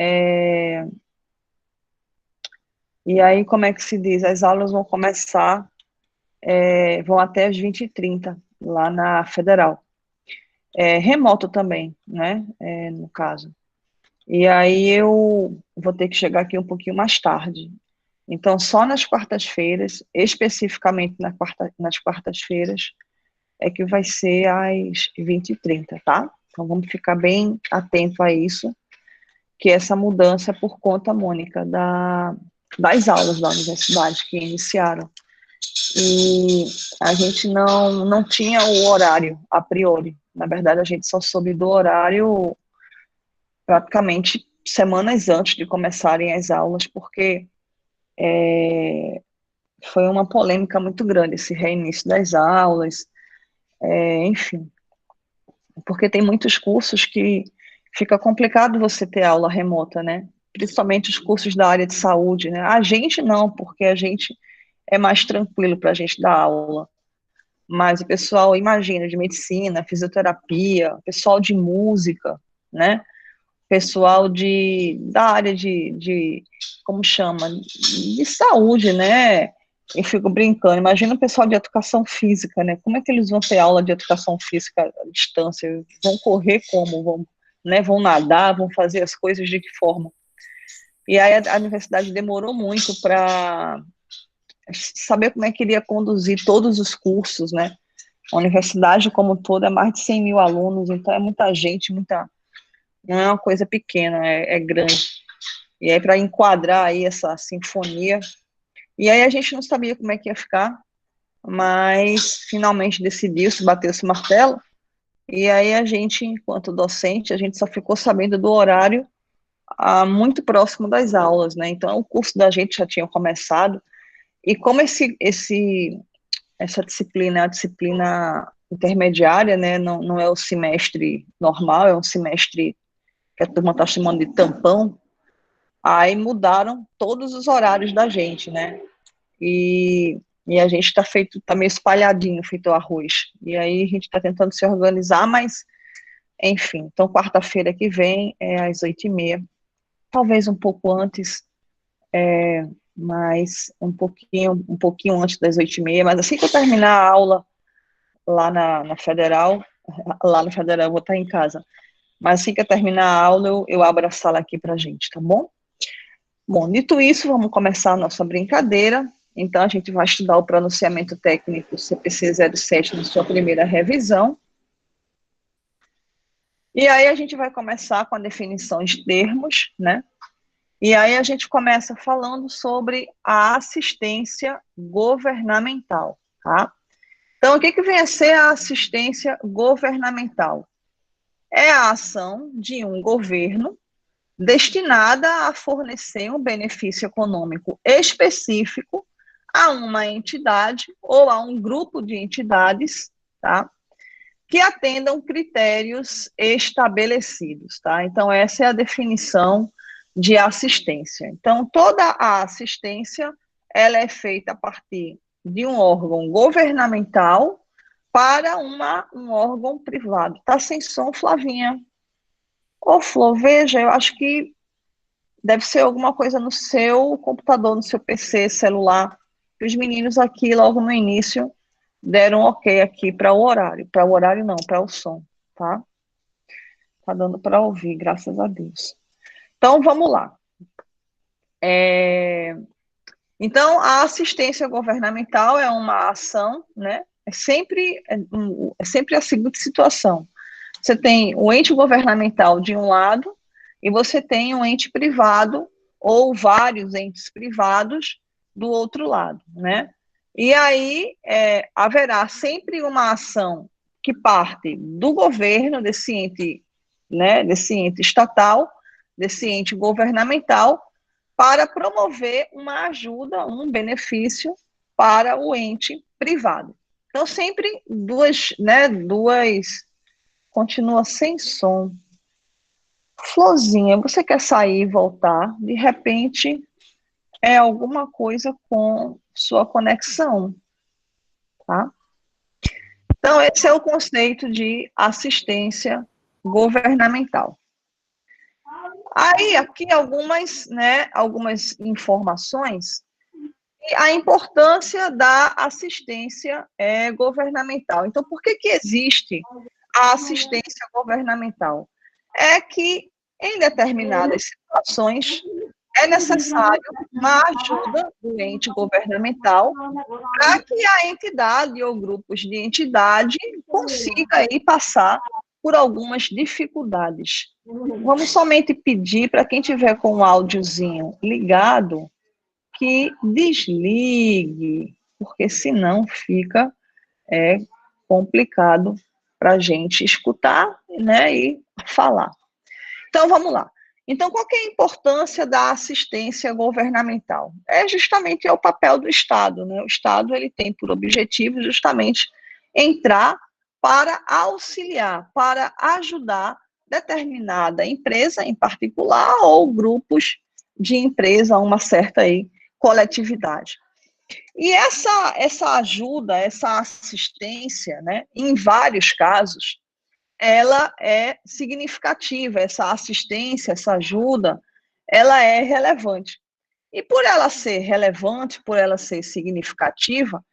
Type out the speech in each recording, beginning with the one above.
É, e aí, como é que se diz? As aulas vão começar, vão até as 20h30, lá na Federal. Remoto também, né? No caso. E aí eu vou ter que chegar aqui um pouquinho mais tarde. Então, só nas quartas-feiras, especificamente nas quartas-feiras, é que vai ser às 20h30, tá? Então, vamos ficar bem atento a isso, que essa mudança é por conta, Mônica, das aulas da universidade que iniciaram. E a gente não tinha o horário a priori. Na verdade, a gente só soube do horário praticamente semanas antes de começarem as aulas, porque foi uma polêmica muito grande esse reinício das aulas, enfim, porque tem muitos cursos que fica complicado você ter aula remota, né? Principalmente os cursos da área de saúde, né? A gente não, porque a gente é mais tranquilo para a gente dar aula. Mas o pessoal, imagina, de medicina, fisioterapia, pessoal de música, né? Pessoal da área como chama? De saúde, né? Eu fico brincando, imagina o pessoal de educação física, né? Como é que eles vão ter aula de educação física à distância? Vão correr como? Vão nadar? Vão fazer as coisas de que forma? E aí a universidade demorou muito para saber como é que iria conduzir todos os cursos, né? A universidade como toda é mais de 100 mil alunos, então é muita gente, não é uma coisa pequena, é grande. E aí para enquadrar aí essa sinfonia, e aí a gente não sabia como é que ia ficar, mas finalmente decidiu-se, bateu esse martelo, e aí a gente, enquanto docente, a gente só ficou sabendo do horário muito próximo das aulas, né? Então o curso da gente já tinha começado, e como essa disciplina é a disciplina intermediária, né? Não é o semestre normal, é um semestre que a turma está chamando de tampão. Aí mudaram todos os horários da gente, né? E a gente tá meio espalhadinho, feito arroz. E aí a gente está tentando se organizar, mas, enfim. Então, quarta-feira que vem é às 8h30, talvez um pouco antes, mas um pouquinho antes das 8h30. Mas assim que eu terminar a aula lá na Federal, lá na Federal eu vou estar em casa. Mas assim que eu terminar a aula, eu abro a sala aqui pra gente, tá bom? Bom, dito isso, vamos começar a nossa brincadeira. Então, a gente vai estudar o pronunciamento técnico CPC 07 na sua primeira revisão. E aí a gente vai começar com a definição de termos, né? E aí a gente começa falando sobre a assistência governamental, tá? Então, o que vem a ser a assistência governamental? É a ação de um governo destinada a fornecer um benefício econômico específico a uma entidade ou a um grupo de entidades, tá? Que atendam critérios estabelecidos, tá? Então, essa é a definição de assistência. Então, toda a assistência, ela é feita a partir de um órgão governamental para um órgão privado. Tá sem som, Flavinha? Ô, Flor, veja, eu acho que deve ser alguma coisa no seu computador, no seu PC, celular. Os meninos aqui, logo no início, deram ok aqui para o horário. Para o horário, não, para o som, tá? Tá dando para ouvir, graças a Deus. Então, vamos lá. Então, a assistência governamental é uma ação, né? É sempre a seguinte situação. Você tem o ente governamental de um lado e você tem um ente privado ou vários entes privados do outro lado, né? E aí haverá sempre uma ação que parte do governo, desse ente, né, desse ente estatal, desse ente governamental, para promover uma ajuda, um benefício para o ente privado. Então, sempre duas. Continua sem som. Florzinha, você quer sair e voltar? De repente, é alguma coisa com sua conexão, tá? Então, esse é o conceito de assistência governamental. Aí, aqui algumas, né, algumas informações e a importância da assistência governamental. Então, por que que existe a assistência governamental? É que, em determinadas situações, é necessário uma ajuda do ente governamental para que a entidade ou grupos de entidade consiga aí passar por algumas dificuldades. Vamos somente pedir para quem tiver com o áudiozinho ligado que desligue, porque senão fica complicado para a gente escutar, né, e falar. Então, vamos lá. Então, qual que é a importância da assistência governamental? É justamente o papel do Estado, né? O Estado ele tem por objetivo justamente entrar para auxiliar, para ajudar determinada empresa em particular ou grupos de empresa, uma certa aí, coletividade. E essa ajuda, essa assistência, né, em vários casos, ela é significativa, essa assistência, essa ajuda, ela é relevante. E por ela ser relevante, por ela ser significativa,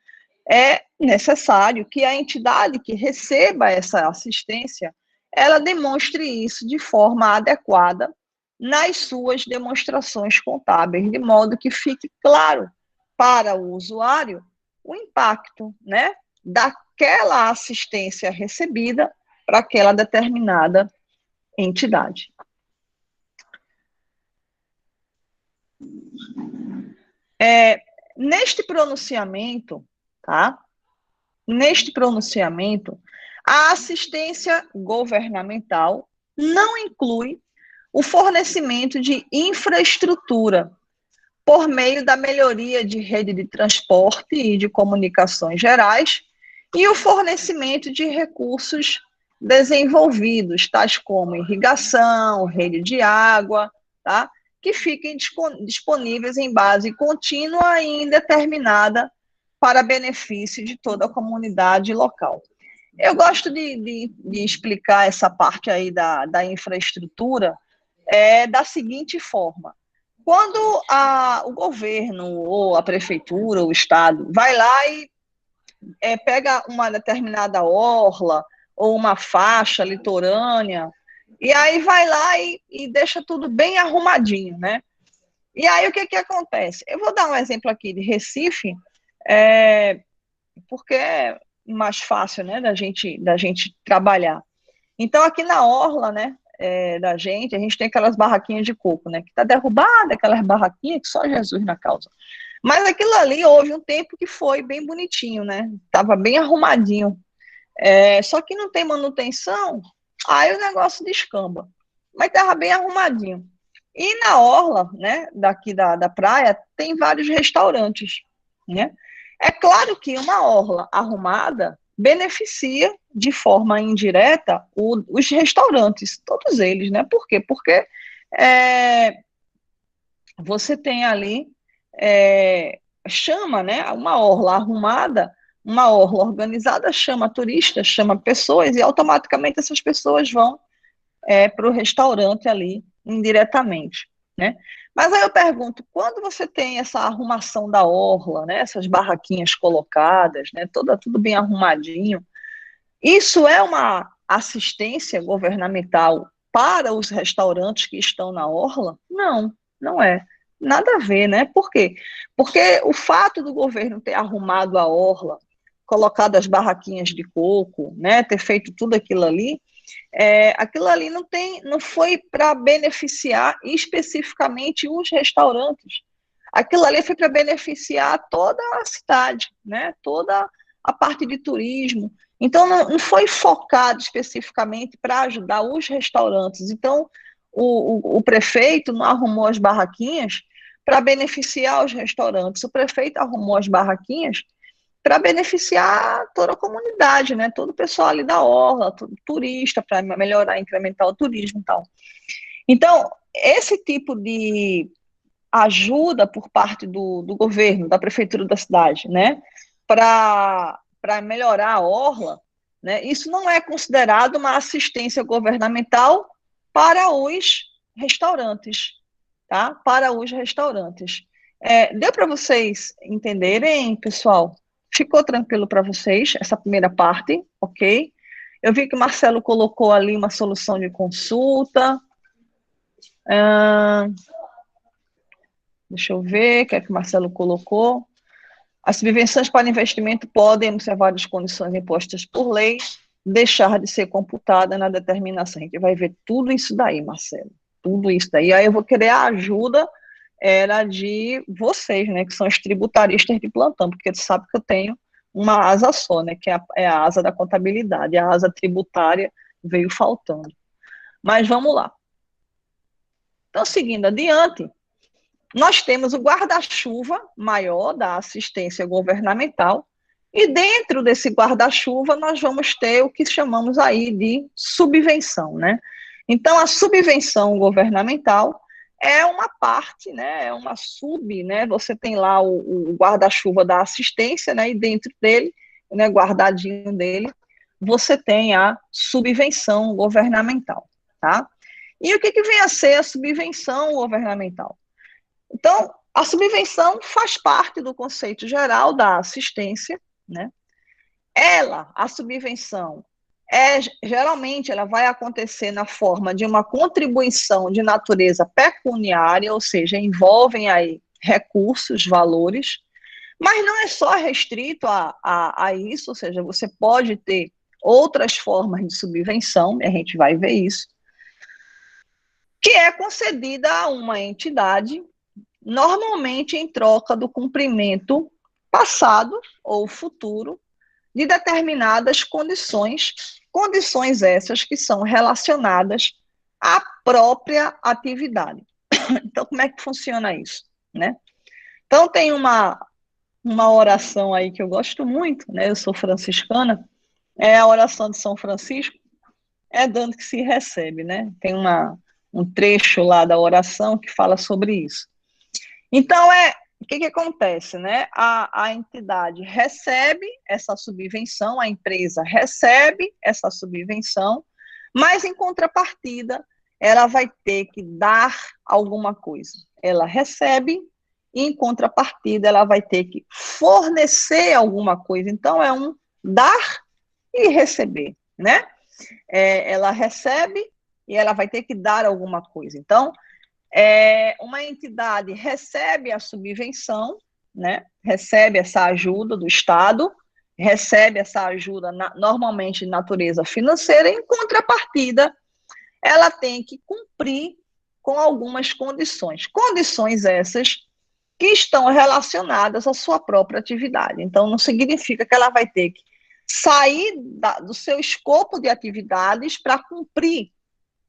é necessário que a entidade que receba essa assistência, ela demonstre isso de forma adequada nas suas demonstrações contábeis, de modo que fique claro para o usuário o impacto, né, daquela assistência recebida para aquela determinada entidade. Neste pronunciamento, tá? Neste pronunciamento, a assistência governamental não inclui o fornecimento de infraestrutura por meio da melhoria de rede de transporte e de comunicações gerais e o fornecimento de recursos desenvolvidos, tais como irrigação, rede de água, tá? Que fiquem disponíveis em base contínua e indeterminada para benefício de toda a comunidade local. Eu gosto de explicar essa parte aí da infraestrutura da seguinte forma. Quando o governo, ou a prefeitura, ou o Estado, vai lá e pega uma determinada orla, ou uma faixa litorânea, e aí vai lá e deixa tudo bem arrumadinho, né? E aí o que acontece? Eu vou dar um exemplo aqui de Recife, porque é mais fácil, né, da gente trabalhar. Então, aqui na orla, né, da gente, a gente tem aquelas barraquinhas de coco, né, que tá derrubada, aquelas barraquinhas que só Jesus na causa. Mas aquilo ali houve um tempo que foi bem bonitinho, né, tava bem arrumadinho. Só que não tem manutenção, aí o negócio descamba. Mas tava bem arrumadinho. E na orla, né, daqui da praia, tem vários restaurantes, né? É claro que uma orla arrumada beneficia de forma indireta os restaurantes, todos eles, né? Por quê? Porque você tem ali, chama, né? Uma orla arrumada, uma orla organizada chama turistas, chama pessoas, e automaticamente essas pessoas vão para o restaurante ali, indiretamente, né? Mas aí eu pergunto, quando você tem essa arrumação da orla, né, essas barraquinhas colocadas, né, tudo bem arrumadinho, isso é uma assistência governamental para os restaurantes que estão na orla? Não, não é. Nada a ver, né? Por quê? Porque o fato do governo ter arrumado a orla, colocado as barraquinhas de coco, né, ter feito tudo aquilo ali não foi para beneficiar especificamente os restaurantes. Aquilo ali foi para beneficiar toda a cidade, né? Toda a parte de turismo. Então, não foi focado especificamente para ajudar os restaurantes. Então, o prefeito não arrumou as barraquinhas para beneficiar os restaurantes. O prefeito arrumou as barraquinhas para beneficiar toda a comunidade, né? Todo o pessoal ali da orla, todo turista, para melhorar, incrementar o turismo e tal. Então, esse tipo de ajuda por parte do governo, da prefeitura da cidade, né? Para melhorar a orla, né? Isso não é considerado uma assistência governamental para os restaurantes, tá? Para os restaurantes. Deu para vocês entenderem, pessoal? Ficou tranquilo para vocês essa primeira parte, ok? Eu vi que o Marcelo colocou ali uma solução de consulta. Deixa eu ver o que é que o Marcelo colocou. As subvenções para investimento podem observar as condições impostas por lei, deixar de ser computada na determinação. A gente vai ver tudo isso daí, Marcelo. Tudo isso daí. Aí eu vou querer a ajuda de vocês, né, que são os tributaristas de plantão, porque tu sabe que eu tenho uma asa só, né, que é a asa da contabilidade, a asa tributária veio faltando. Mas vamos lá. Então, seguindo adiante, nós temos o guarda-chuva maior da assistência governamental, e dentro desse guarda-chuva nós vamos ter o que chamamos aí de subvenção, né? Então, a subvenção governamental é uma parte, né, é uma né, você tem lá o guarda-chuva da assistência, né, e dentro dele, né, guardadinho dele, você tem a subvenção governamental, tá? E o que vem a ser a subvenção governamental? Então, a subvenção faz parte do conceito geral da assistência, né? A subvenção, geralmente, ela vai acontecer na forma de uma contribuição de natureza pecuniária, ou seja, envolvem aí recursos, valores, mas não é só restrito a isso, ou seja, você pode ter outras formas de subvenção, e a gente vai ver isso, que é concedida a uma entidade normalmente em troca do cumprimento passado ou futuro de determinadas condições, condições essas que são relacionadas à própria atividade. Então, como é que funciona isso, né? Então, tem uma oração aí que eu gosto muito, né? Eu sou franciscana, é a oração de São Francisco, é dando que se recebe, né? Tem um trecho lá da oração que fala sobre isso. Então, o que acontece, né? A entidade recebe essa subvenção, a empresa recebe essa subvenção, mas, em contrapartida, ela vai ter que dar alguma coisa. Ela recebe e, em contrapartida, ela vai ter que fornecer alguma coisa. Então, é um dar e receber, né? Ela recebe e ela vai ter que dar alguma coisa. Então, uma entidade recebe a subvenção, né, recebe essa ajuda do Estado, recebe essa ajuda normalmente de natureza financeira, e, em contrapartida, ela tem que cumprir com algumas condições. Condições essas que estão relacionadas à sua própria atividade. Então, não significa que ela vai ter que sair do seu escopo de atividades para cumprir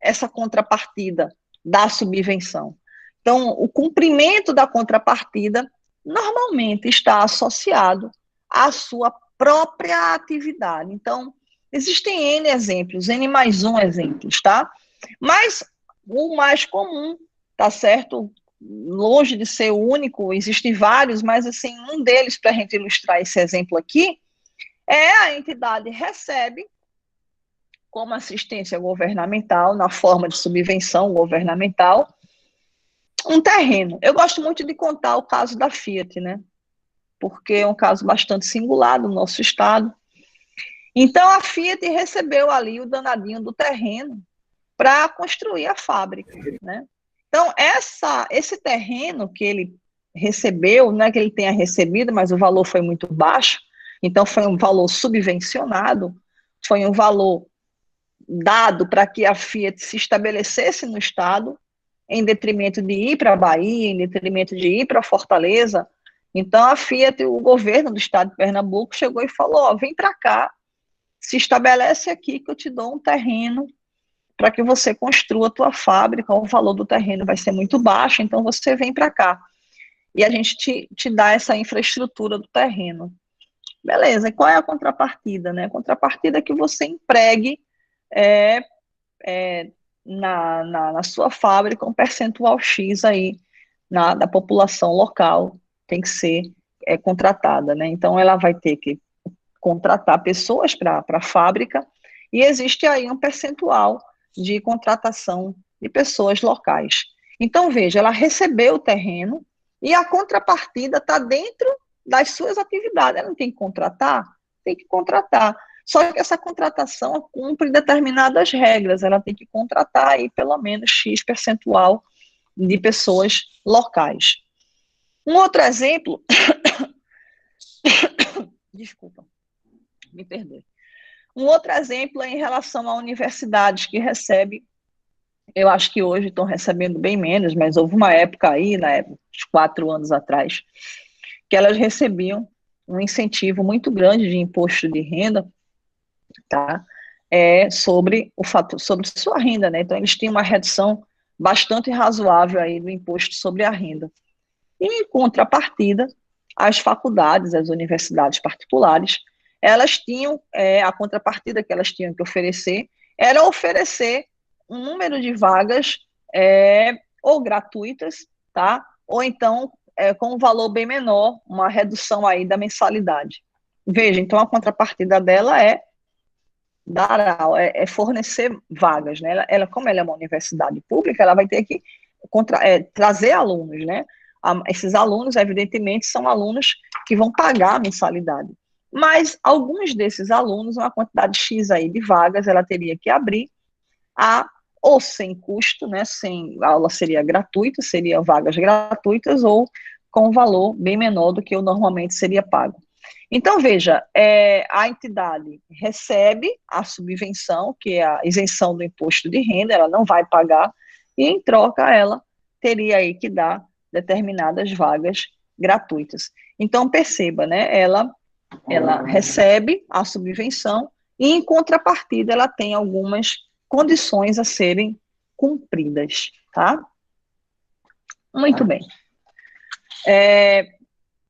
essa contrapartida da subvenção. Então, o cumprimento da contrapartida normalmente está associado à sua própria atividade. Então, existem N exemplos, N mais um exemplos, tá? Mas o mais comum, tá certo? Longe de ser o único, existem vários, mas assim, um deles, para a gente ilustrar esse exemplo aqui, a entidade recebe como assistência governamental, na forma de subvenção governamental, um terreno. Eu gosto muito de contar o caso da Fiat, né? Porque é um caso bastante singular do nosso estado. Então, a Fiat recebeu ali o danadinho do terreno para construir a fábrica, né? Então, esse terreno que ele recebeu, não é que ele tenha recebido, mas o valor foi muito baixo, então foi um valor subvencionado, foi um valor dado para que a Fiat se estabelecesse no estado, em detrimento de ir para a Bahia, em detrimento de ir para Fortaleza. Então, a Fiat, o governo do estado de Pernambuco, chegou e falou, vem para cá, se estabelece aqui que eu te dou um terreno para que você construa a tua fábrica, o valor do terreno vai ser muito baixo, então você vem para cá. E a gente te dá essa infraestrutura do terreno. Beleza, e qual é a contrapartida, né? A contrapartida é que você empregue na sua fábrica um percentual X aí da população local tem que ser contratada, né? Então, ela vai ter que contratar pessoas para a fábrica, e existe aí um percentual de contratação de pessoas locais. Então, veja, ela recebeu o terreno e a contrapartida está dentro das suas atividades. Ela não tem que contratar? Tem que contratar. Só que essa contratação cumpre determinadas regras, ela tem que contratar aí pelo menos X percentual de pessoas locais. Um outro exemplo, desculpa, me perdoe. Um outro exemplo é em relação a universidades que recebem, eu acho que hoje estão recebendo bem menos, mas houve uma época aí, uns 4 anos atrás, que elas recebiam um incentivo muito grande de imposto de renda, tá? Sobre sua renda, né? Então, eles têm uma redução bastante razoável aí do imposto sobre a renda. E, em contrapartida, as faculdades, as universidades particulares, elas tinham, a contrapartida que elas tinham que oferecer era oferecer um número de vagas ou gratuitas, tá? Ou então com um valor bem menor, uma redução aí da mensalidade. Veja, então a contrapartida dela é fornecer vagas, né? Como ela é uma universidade pública, ela vai ter que trazer alunos, né? Esses alunos, evidentemente, são alunos que vão pagar a mensalidade. Mas alguns desses alunos, uma quantidade X aí de vagas, ela teria que abrir ou sem custo, né? A aula seria gratuita, seriam vagas gratuitas, ou com um valor bem menor do que o normalmente seria pago. Então, veja, a entidade recebe a subvenção, que é a isenção do imposto de renda, ela não vai pagar, e em troca ela teria aí que dar determinadas vagas gratuitas. Então, perceba, né, ela recebe a subvenção e, em contrapartida, ela tem algumas condições a serem cumpridas, tá? Muito bem.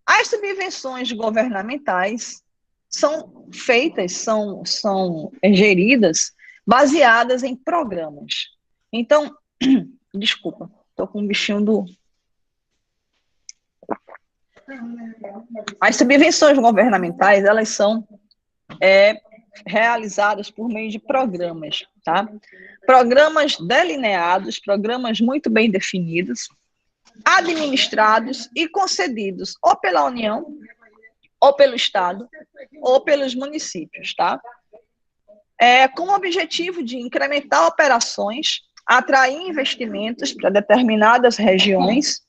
As subvenções governamentais são feitas, são geridas, baseadas em programas. Então, desculpa, estou com um bichinho do... As subvenções governamentais, elas são realizadas por meio de programas, tá? Programas delineados, programas muito bem definidos, administrados e concedidos ou pela União, ou pelo Estado, ou pelos municípios, tá? Com o objetivo de incrementar operações, atrair investimentos para determinadas regiões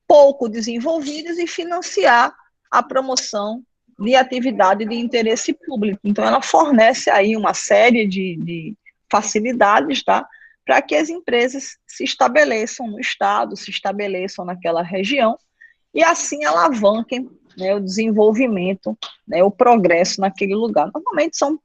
pouco desenvolvidas e financiar a promoção de atividade de interesse público. Então, ela fornece aí uma série de facilidades, tá? Para que as empresas se estabeleçam no estado, se estabeleçam naquela região, e assim alavanquem, né, o desenvolvimento, né, o progresso naquele lugar. Normalmente são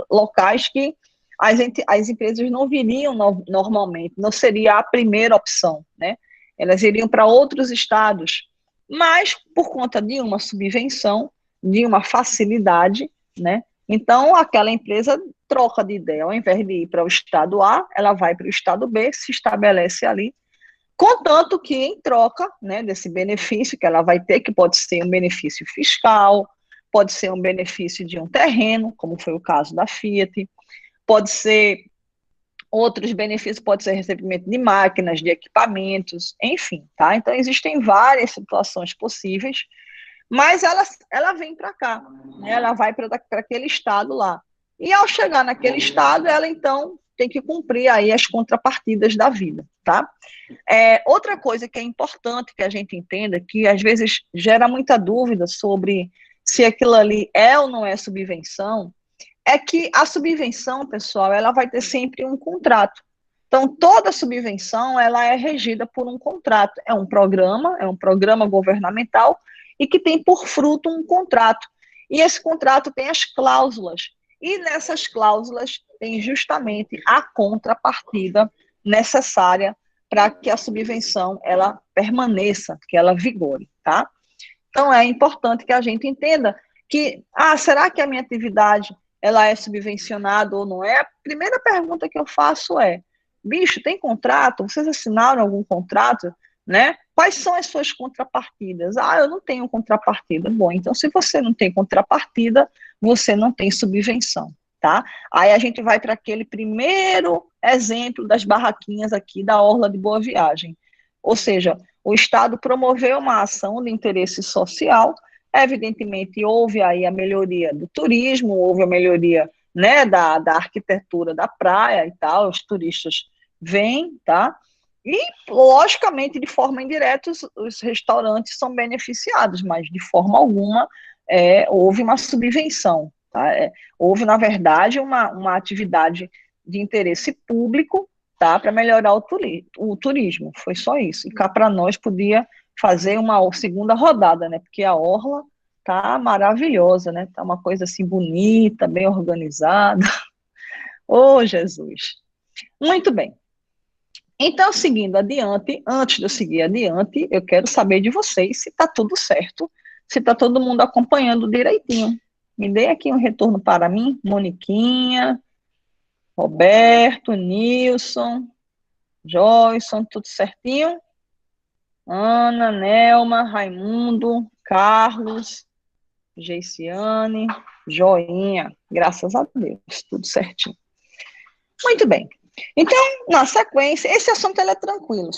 locais que as empresas não viriam normalmente, não seria a primeira opção, né? Elas iriam para outros estados, mas por conta de uma subvenção, de uma facilidade, né? Então, aquela empresa troca de ideia, ao invés de ir para o estado A, ela vai para o estado B, se estabelece ali, contanto que em troca, né, desse benefício que ela vai ter, que pode ser um benefício fiscal, pode ser um benefício de um terreno, como foi o caso da Fiat, pode ser outros benefícios, pode ser recebimento de máquinas, de equipamentos, enfim, tá? Então, existem várias situações possíveis, mas ela vem para cá, né? Ela vai para aquele estado lá. E ao chegar naquele estado, ela então tem que cumprir aí as contrapartidas da vida, tá? Outra coisa que é importante que a gente entenda, que às vezes gera muita dúvida sobre se aquilo ali é ou não é subvenção, é que a subvenção, pessoal, ela vai ter sempre um contrato. Então, toda subvenção, ela é regida por um contrato. É um programa governamental e que tem por fruto um contrato. E esse contrato tem as cláusulas. E nessas cláusulas tem justamente a contrapartida necessária para que a subvenção ela permaneça, que ela vigore, tá? Então, é importante que a gente entenda que, será que a minha atividade ela é subvencionada ou não é? A primeira pergunta que eu faço é, bicho, tem contrato? Vocês assinaram algum contrato? Né? Quais são as suas contrapartidas? Eu não tenho contrapartida. Bom, então se você não tem contrapartida, você não tem subvenção, tá? Aí a gente vai para aquele primeiro exemplo das barraquinhas aqui da Orla de Boa Viagem. Ou seja, o Estado promoveu uma ação de interesse social, evidentemente houve aí a melhoria do turismo, houve a melhoria, né, da arquitetura da praia e tal, os turistas vêm, tá? E, logicamente, de forma indireta, os restaurantes são beneficiados, mas de forma alguma houve uma subvenção, tá? Houve, na verdade, uma atividade de interesse público, tá, para melhorar o turismo, foi só isso. E cá para nós podia fazer uma segunda rodada, né, porque a Orla tá maravilhosa, né, tá uma coisa assim bonita, bem organizada. Ô, Jesus! Muito bem. Então, seguindo adiante, antes de eu seguir adiante, eu quero saber de vocês se está tudo certo, se está todo mundo acompanhando direitinho. Me dê aqui um retorno para mim, Moniquinha, Roberto, Nilson, Joyson, tudo certinho? Ana, Nelma, Raimundo, Carlos, Geiciane, Joinha, graças a Deus, tudo certinho. Muito bem. Então, na sequência, esse assunto ele é tranquilo,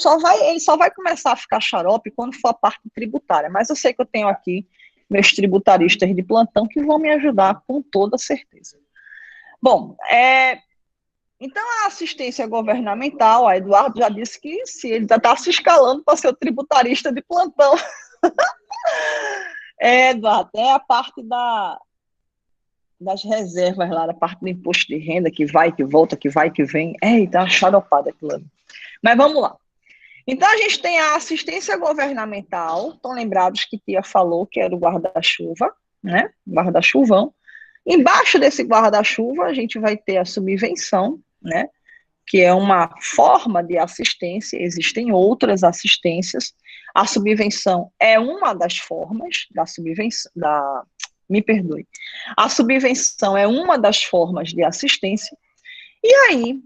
ele só vai começar a ficar xarope quando for a parte tributária, mas eu sei que eu tenho aqui meus tributaristas de plantão que vão me ajudar com toda certeza. Bom, então a assistência governamental, a Eduardo já disse que se ele já está se escalando para ser o tributarista de plantão. Eduardo, é a parte das reservas lá, da parte do imposto de renda, que vai, que volta, que vai, que vem. Eita, uma xaropada aquilo ali. Mas vamos lá. Então, a gente tem a assistência governamental, estão lembrados que Tia falou que era o guarda-chuva, né? Guarda-chuvão. Embaixo desse guarda-chuva, a gente vai ter a subvenção, né? Que é uma forma de assistência, existem outras assistências. A subvenção é uma das formas da subvenção, me perdoe. A subvenção é uma das formas de assistência. E aí,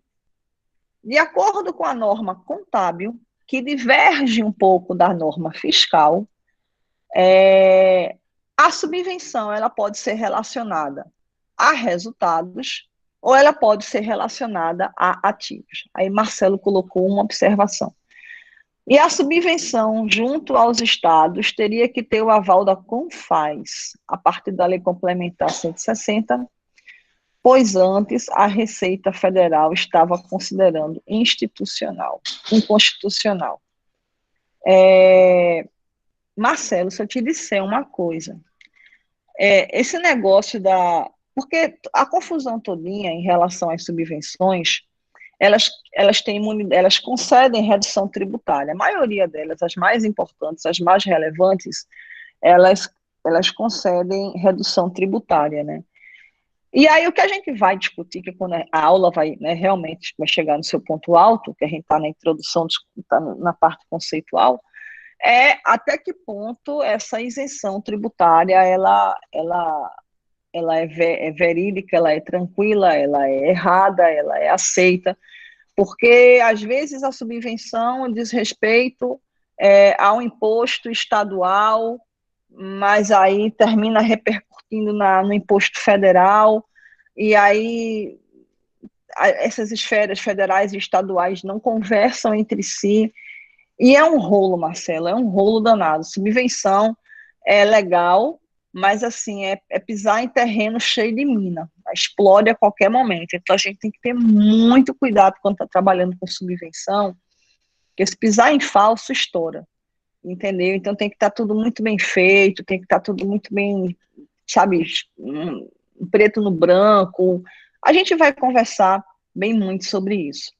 de acordo com a norma contábil, que diverge um pouco da norma fiscal, a subvenção ela pode ser relacionada a resultados ou ela pode ser relacionada a ativos. Aí Marcelo colocou uma observação. E a subvenção junto aos estados teria que ter o aval da Confaz, a partir da Lei Complementar 160, pois antes a Receita Federal estava considerando inconstitucional. Marcelo, se eu te disser uma coisa, esse negócio porque a confusão todinha em relação às subvenções, elas concedem redução tributária. A maioria delas, as mais importantes, as mais relevantes, elas concedem redução tributária, né? E aí o que a gente vai discutir, que quando a aula vai, né, realmente vai chegar no seu ponto alto, que a gente está na introdução, está na parte conceitual, até que ponto essa isenção tributária ela é verídica, ela é tranquila, ela é errada, ela é aceita, porque às vezes a subvenção diz respeito ao imposto estadual, mas aí termina repercutindo no imposto federal, e aí essas esferas federais e estaduais não conversam entre si, e é um rolo, Marcelo, é um rolo danado. Subvenção é legal, mas assim, é pisar em terreno cheio de mina, explode a qualquer momento. Então a gente tem que ter muito cuidado quando está trabalhando com subvenção, porque se pisar em falso, estoura, entendeu? Então tem que estar tudo muito bem feito, tem que estar tudo muito bem, sabe, preto no branco. A gente vai conversar bem muito sobre isso.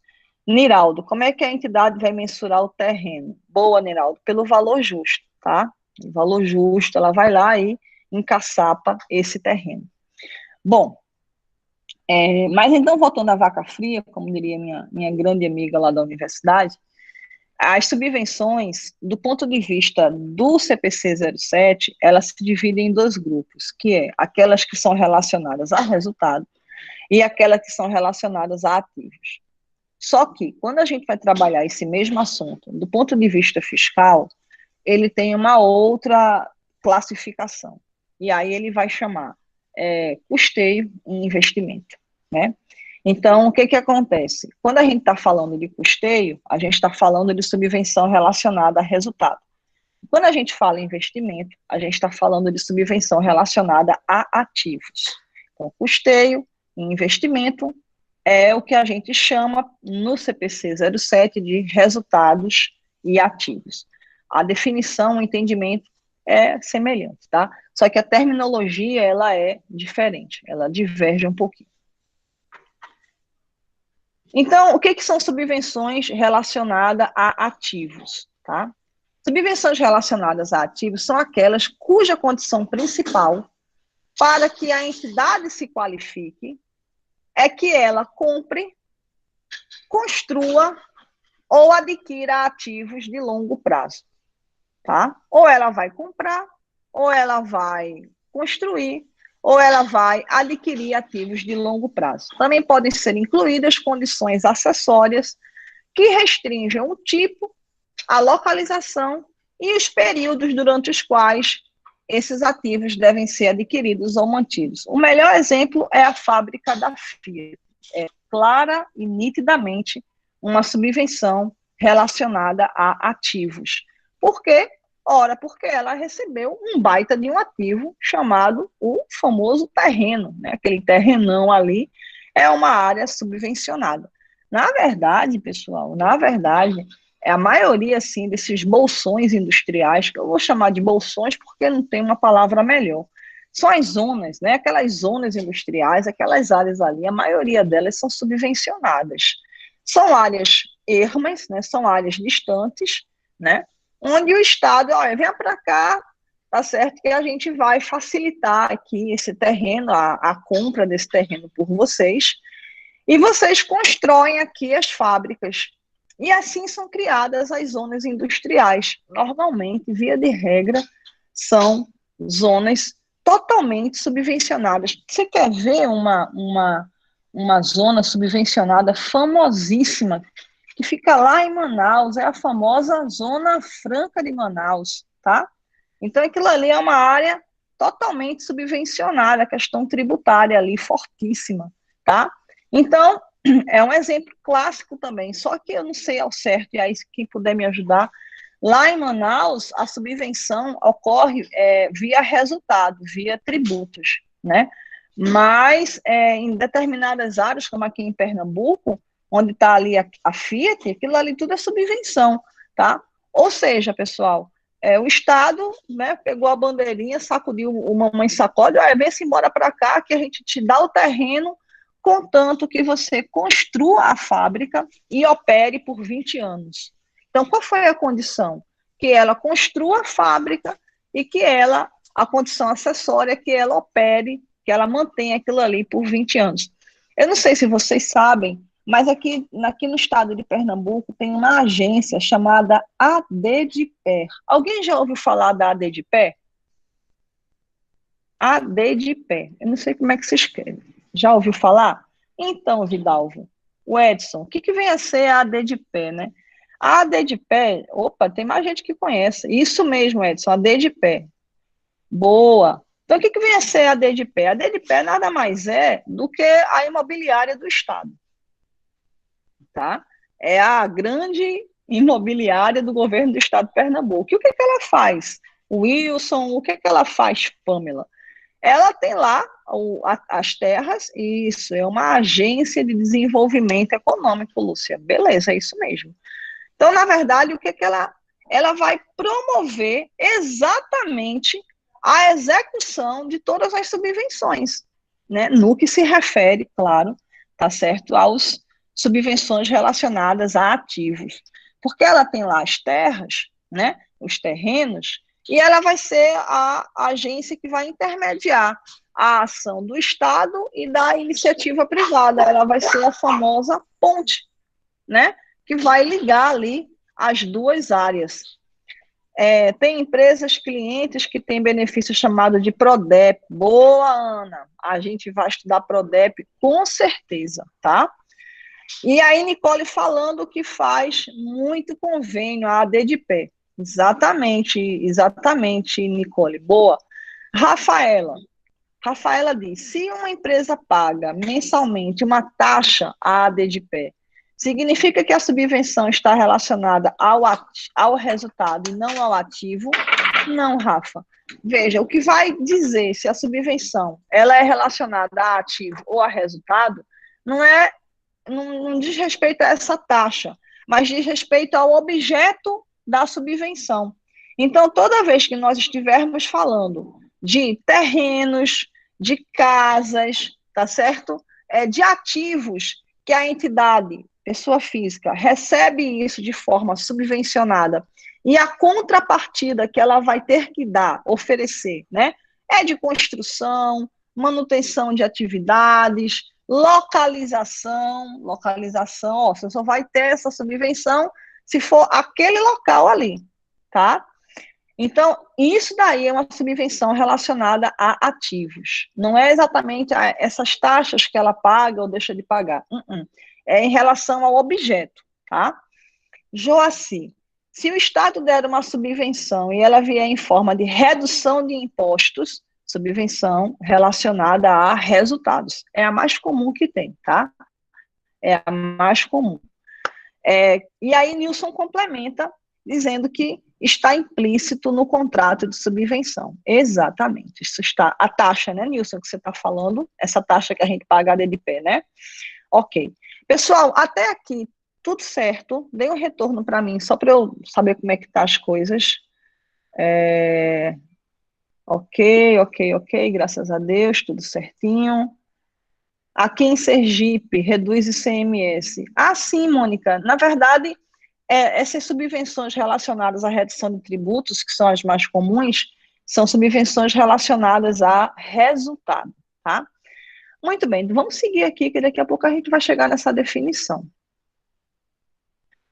Niraldo, como é que a entidade vai mensurar o terreno? Boa, Niraldo, pelo valor justo, tá? O valor justo, ela vai lá e encaçapa esse terreno. Bom, mas então, voltando à vaca fria, como diria minha grande amiga lá da universidade, as subvenções, do ponto de vista do CPC 07, elas se dividem em dois grupos, que é aquelas que são relacionadas a resultado e aquelas que são relacionadas a ativos. Só que, quando a gente vai trabalhar esse mesmo assunto, do ponto de vista fiscal, ele tem uma outra classificação. E aí ele vai chamar custeio e investimento, né? Então, o que que acontece? Quando a gente está falando de custeio, a gente está falando de subvenção relacionada a resultado. Quando a gente fala em investimento, a gente está falando de subvenção relacionada a ativos. Então, custeio e investimento é o que a gente chama no CPC 07 de resultados e ativos. A definição, o entendimento é semelhante, tá? Só que a terminologia, ela é diferente, ela diverge um pouquinho. Então, o que são subvenções relacionadas a ativos, tá? Subvenções relacionadas a ativos são aquelas cuja condição principal para que a entidade se qualifique é que ela compre, construa ou adquira ativos de longo prazo, tá? Ou ela vai comprar, ou ela vai construir, ou ela vai adquirir ativos de longo prazo. Também podem ser incluídas condições acessórias que restringam o tipo, a localização e os períodos durante os quais esses ativos devem ser adquiridos ou mantidos. O melhor exemplo é a fábrica da Fiat. É clara e nitidamente uma subvenção relacionada a ativos. Por quê? Ora, porque ela recebeu um baita de um ativo chamado o famoso terreno, né? Aquele terrenão ali é uma área subvencionada. Na verdade, pessoal, a maioria, assim, desses bolsões industriais, que eu vou chamar de bolsões porque não tem uma palavra melhor, são as zonas, né? Aquelas zonas industriais, aquelas áreas ali, a maioria delas são subvencionadas. São áreas ermas, né? São áreas distantes, né? Onde o Estado, olha, venha para cá, tá certo que a gente vai facilitar aqui esse terreno, a compra desse terreno por vocês, e vocês constroem aqui as fábricas. E assim são criadas as zonas industriais. Normalmente, via de regra, são zonas totalmente subvencionadas. Você quer ver uma zona subvencionada famosíssima, que fica lá em Manaus, é a famosa Zona Franca de Manaus, tá? Então, aquilo ali é uma área totalmente subvencionada, a questão tributária ali fortíssima, tá? Então, é um exemplo clássico também, só que eu não sei ao certo, e aí quem puder me ajudar, lá em Manaus, a subvenção ocorre via resultado, via tributos, né? Mas em determinadas áreas, como aqui em Pernambuco, onde está ali a Fiat, aquilo ali tudo é subvenção, tá? Ou seja, pessoal, o Estado, né, pegou a bandeirinha, sacudiu o mamãe sacode, vem-se embora para cá que a gente te dá o terreno, contanto que você construa a fábrica e opere por 20 anos. Então, qual foi a condição? Que ela construa a fábrica e que a condição acessória é que ela opere, que ela mantenha aquilo ali por 20 anos. Eu não sei se vocês sabem, mas aqui no estado de Pernambuco tem uma agência chamada ADDPé. Alguém já ouviu falar da ADDPé? ADDPé. Eu não sei como é que se escreve. Já ouviu falar? Então, Vidalvo, o Edson, o que vem a ser a ADDPé, né? A ADDPé, opa, tem mais gente que conhece. Isso mesmo, Edson, a ADDPé. Boa. Então, o que vem a ser a ADDPé? A ADDPé nada mais é do que a imobiliária do Estado, tá? É a grande imobiliária do governo do Estado de Pernambuco. E o que ela faz? Wilson, o que ela faz, Pamela? Ela tem lá as terras, isso, é uma agência de desenvolvimento econômico, Lúcia. Beleza, é isso mesmo. Então, na verdade, o que ela vai promover exatamente a execução de todas as subvenções, né? No que se refere, claro, tá certo, aos subvenções relacionadas a ativos. Porque ela tem lá as terras, né? Os terrenos, e ela vai ser a agência que vai intermediar a ação do Estado e da iniciativa privada. Ela vai ser a famosa ponte, né? Que vai ligar ali as duas áreas. Tem empresas clientes que têm benefício chamado de PRODEP. Boa, Ana. A gente vai estudar PRODEP com certeza, tá? E aí, Nicole falando que faz muito convênio, a ADDPé. Exatamente, Nicole. Boa. Rafaela, Rafaela diz, se uma empresa paga mensalmente uma taxa AD de pé, significa que a subvenção está relacionada ao resultado e não ao ativo? Não, Rafa. Veja, o que vai dizer se a subvenção ela é relacionada a ativo ou a resultado não diz respeito a essa taxa, mas diz respeito ao objeto da subvenção. Então, toda vez que nós estivermos falando de terrenos, de casas, tá certo? De ativos que a entidade, pessoa física, recebe isso de forma subvencionada e a contrapartida que ela vai ter que dar, oferecer, né? É de construção, manutenção de atividades, localização, ó, você só vai ter essa subvenção se for aquele local ali, tá? Então, isso daí é uma subvenção relacionada a ativos. Não é exatamente essas taxas que ela paga ou deixa de pagar. É em relação ao objeto, tá? Joaci, se o Estado der uma subvenção e ela vier em forma de redução de impostos, subvenção relacionada a resultados. É a mais comum que tem, tá? É a mais comum. E aí Nilson complementa dizendo que está implícito no contrato de subvenção. Exatamente. Isso está, a taxa, né, Nilson, que você está falando, essa taxa que a gente paga de pé, né? Ok. Pessoal, até aqui, tudo certo. Dê um retorno para mim, só para eu saber como é que tá as coisas. Ok, graças a Deus, tudo certinho. Aqui em Sergipe, reduz ICMS. Ah, sim, Mônica, na verdade, essas subvenções relacionadas à redução de tributos, que são as mais comuns, são subvenções relacionadas a resultado, tá? Muito bem, vamos seguir aqui, que daqui a pouco a gente vai chegar nessa definição.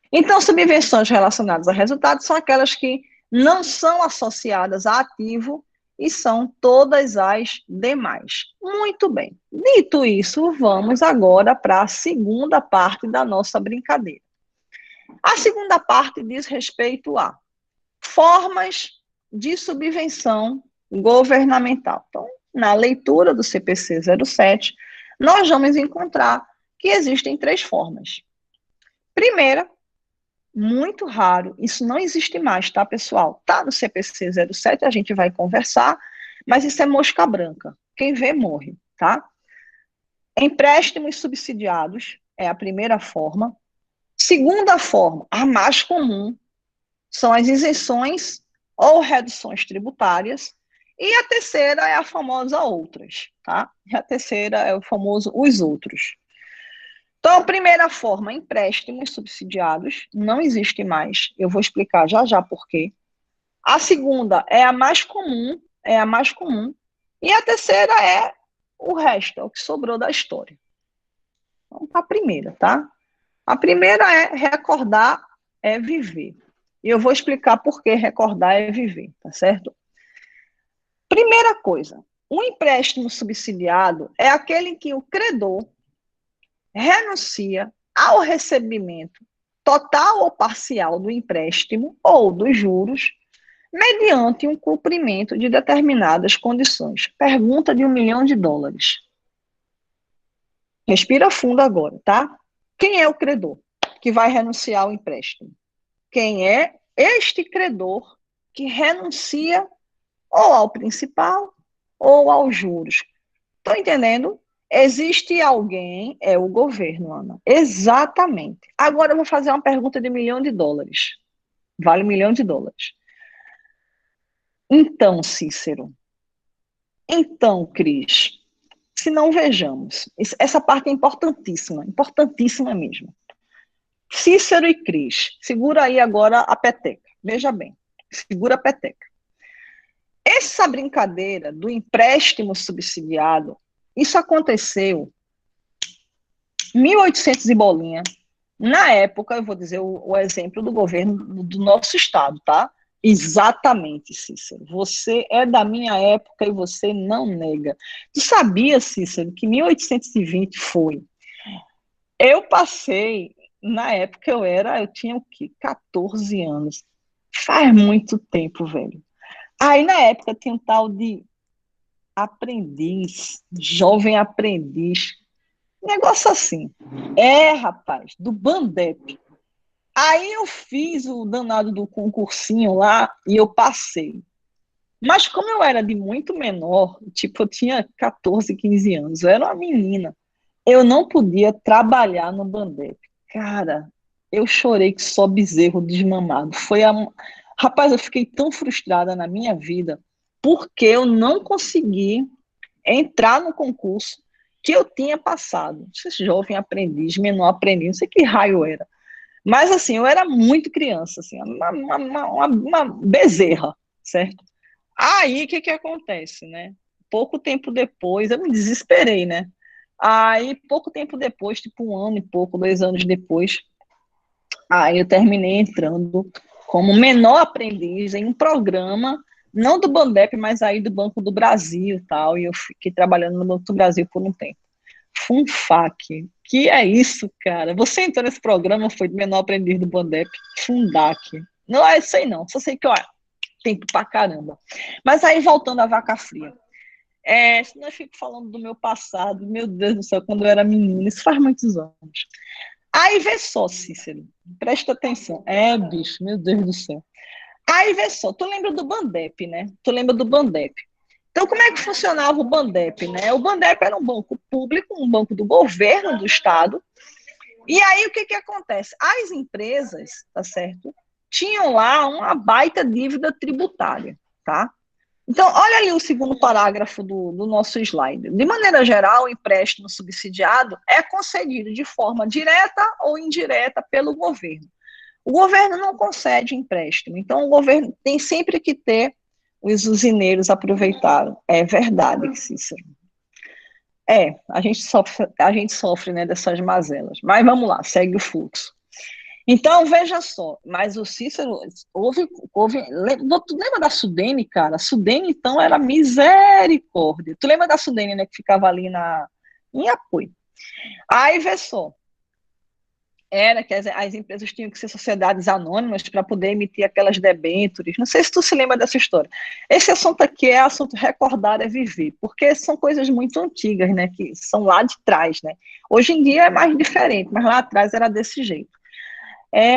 Então, subvenções relacionadas a resultado são aquelas que não são associadas a ativo e são todas as demais. Muito bem. Dito isso, vamos agora para a segunda parte da nossa brincadeira. A segunda parte diz respeito a formas de subvenção governamental. Então, na leitura do CPC 07, nós vamos encontrar que existem 3 formas. Primeira, muito raro, isso não existe mais, tá, pessoal? Tá no CPC 07, a gente vai conversar, mas isso é mosca branca. Quem vê, morre, tá? Empréstimos subsidiados é a primeira forma. Segunda forma, a mais comum, são as isenções ou reduções tributárias. E a terceira é a famosa outras, tá? E a terceira é o famoso os outros. Então, a primeira forma, empréstimos subsidiados, não existe mais. Eu vou explicar já já por quê. A segunda é a mais comum, E a terceira é o resto, é o que sobrou da história. Vamos para a primeira, tá? A primeira é recordar é viver. E eu vou explicar por que recordar é viver, tá certo? Primeira coisa, o empréstimo subsidiado é aquele em que o credor renuncia ao recebimento total ou parcial do empréstimo ou dos juros, mediante um cumprimento de determinadas condições. Pergunta de $1 milhão. Respira fundo agora, tá? Quem é o credor que vai renunciar ao empréstimo? Quem é este credor que renuncia ou ao principal ou aos juros? Estão entendendo? Existe alguém, é o governo, Ana. Exatamente. Agora eu vou fazer uma pergunta de $1 milhão. Vale $1 milhão. Então, Cícero. Então, Cris. Se não, vejamos. Essa parte é importantíssima, importantíssima mesmo. Cícero e Cris, segura aí agora a peteca. Veja bem, segura a peteca. Essa brincadeira do empréstimo subsidiado, isso aconteceu em 1800 e bolinha. Na época, eu vou dizer o exemplo do governo do nosso estado, tá? Exatamente, Cícero. Você é da minha época e você não nega. Tu sabia, Cícero, que 1820 foi? Eu passei, na época eu tinha o quê? 14 anos. Faz muito tempo, velho. Aí, na época, tinha um tal de aprendiz, jovem aprendiz, negócio assim. Rapaz, do Bandep. Aí eu fiz o danado do concursinho lá e eu passei. Mas como eu era de muito menor, tipo, eu tinha 14, 15 anos, eu era uma menina, eu não podia trabalhar no Bandep. Cara, eu chorei que só bezerro desmamado. Rapaz, eu fiquei tão frustrada na minha vida porque eu não consegui entrar no concurso que eu tinha passado. Não sei se jovem aprendiz, menor aprendiz, não sei que raio era. Mas assim, eu era muito criança, assim, uma bezerra, certo? Aí, o que que acontece, né? Pouco tempo depois, eu me desesperei, né? Aí, pouco tempo depois, tipo 1 ano e pouco, 2 anos depois, aí eu terminei entrando como menor aprendiz em um programa, não do Bandep, mas aí do Banco do Brasil e tal, e eu fiquei trabalhando no Banco do Brasil por um tempo. Funfac, que é isso, cara? Você entrou nesse programa, foi de menor aprendiz do Bandep, Fundac. Não é isso aí não, só sei que, ó, tempo pra caramba. Mas aí, voltando à vaca fria. Senão eu fico falando do meu passado, meu Deus do céu, quando eu era menina, isso faz muitos anos. Aí vê só, Cícero, presta atenção. Bicho, meu Deus do céu. Aí vê só, tu lembra do Bandep, né? Tu lembra do Bandep. Então, como é que funcionava o Bandep, né? O Bandep era um banco público, um banco do governo do estado. E aí, o que que acontece? As empresas, tá certo? Tinham lá uma baita dívida tributária, tá? Então, olha ali o segundo parágrafo do nosso slide. De maneira geral, o empréstimo subsidiado é concedido de forma direta ou indireta pelo governo. O governo não concede empréstimo, então o governo tem sempre que ter os usineiros aproveitaram. É verdade, Cícero. A gente sofre, né, dessas mazelas. Mas vamos lá, segue o fluxo. Então, veja só, mas o Cícero, tu lembra da Sudene, cara? A Sudene, então, era misericórdia. Tu lembra da Sudene, né, que ficava ali em apoio. Aí, vê só, era que as empresas tinham que ser sociedades anônimas para poder emitir aquelas debêntures. Não sei se tu se lembra dessa história. Esse assunto aqui é assunto recordar é viver, porque são coisas muito antigas, né, que são lá de trás, né? Hoje em dia é mais diferente, mas lá atrás era desse jeito.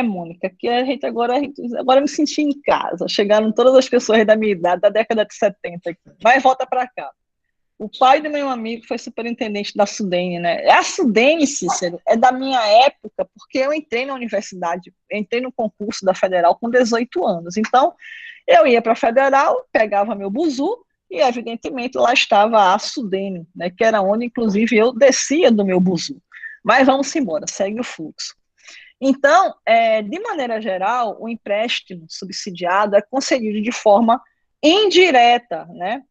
Mônica, que agora eu me senti em casa. Chegaram todas as pessoas da minha idade, da década de 70 aqui. Mas volta para cá. O pai do meu amigo foi superintendente da Sudene, né? A Sudene, Cícero, é da minha época, porque eu entrei na universidade, entrei no concurso da Federal com 18 anos. Então, eu ia para a Federal, pegava meu buzu, e evidentemente lá estava a Sudene, né? Que era onde, inclusive, eu descia do meu buzu. Mas vamos embora, segue o fluxo. Então, de maneira geral, o empréstimo subsidiado é concedido de forma indireta, né?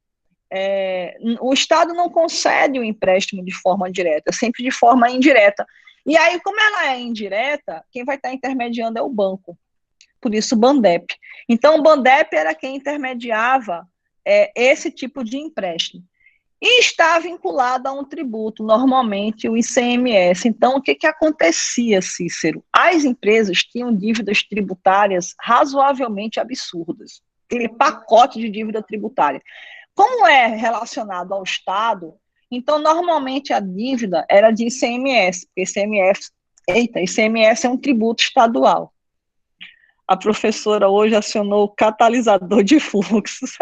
O Estado não concede o empréstimo de forma direta, é sempre de forma indireta. E aí, como ela é indireta, quem vai estar intermediando é o banco. Por isso, o Bandep. Então, o Bandep era quem intermediava esse tipo de empréstimo. E está vinculado a um tributo, normalmente o ICMS. Então, o que, que acontecia, Cícero? As empresas tinham dívidas tributárias razoavelmente absurdas. Aquele pacote de dívida tributária. Como é relacionado ao Estado, então, normalmente a dívida era de ICMS, porque ICMS é um tributo estadual. A professora hoje acionou o catalisador de fluxos.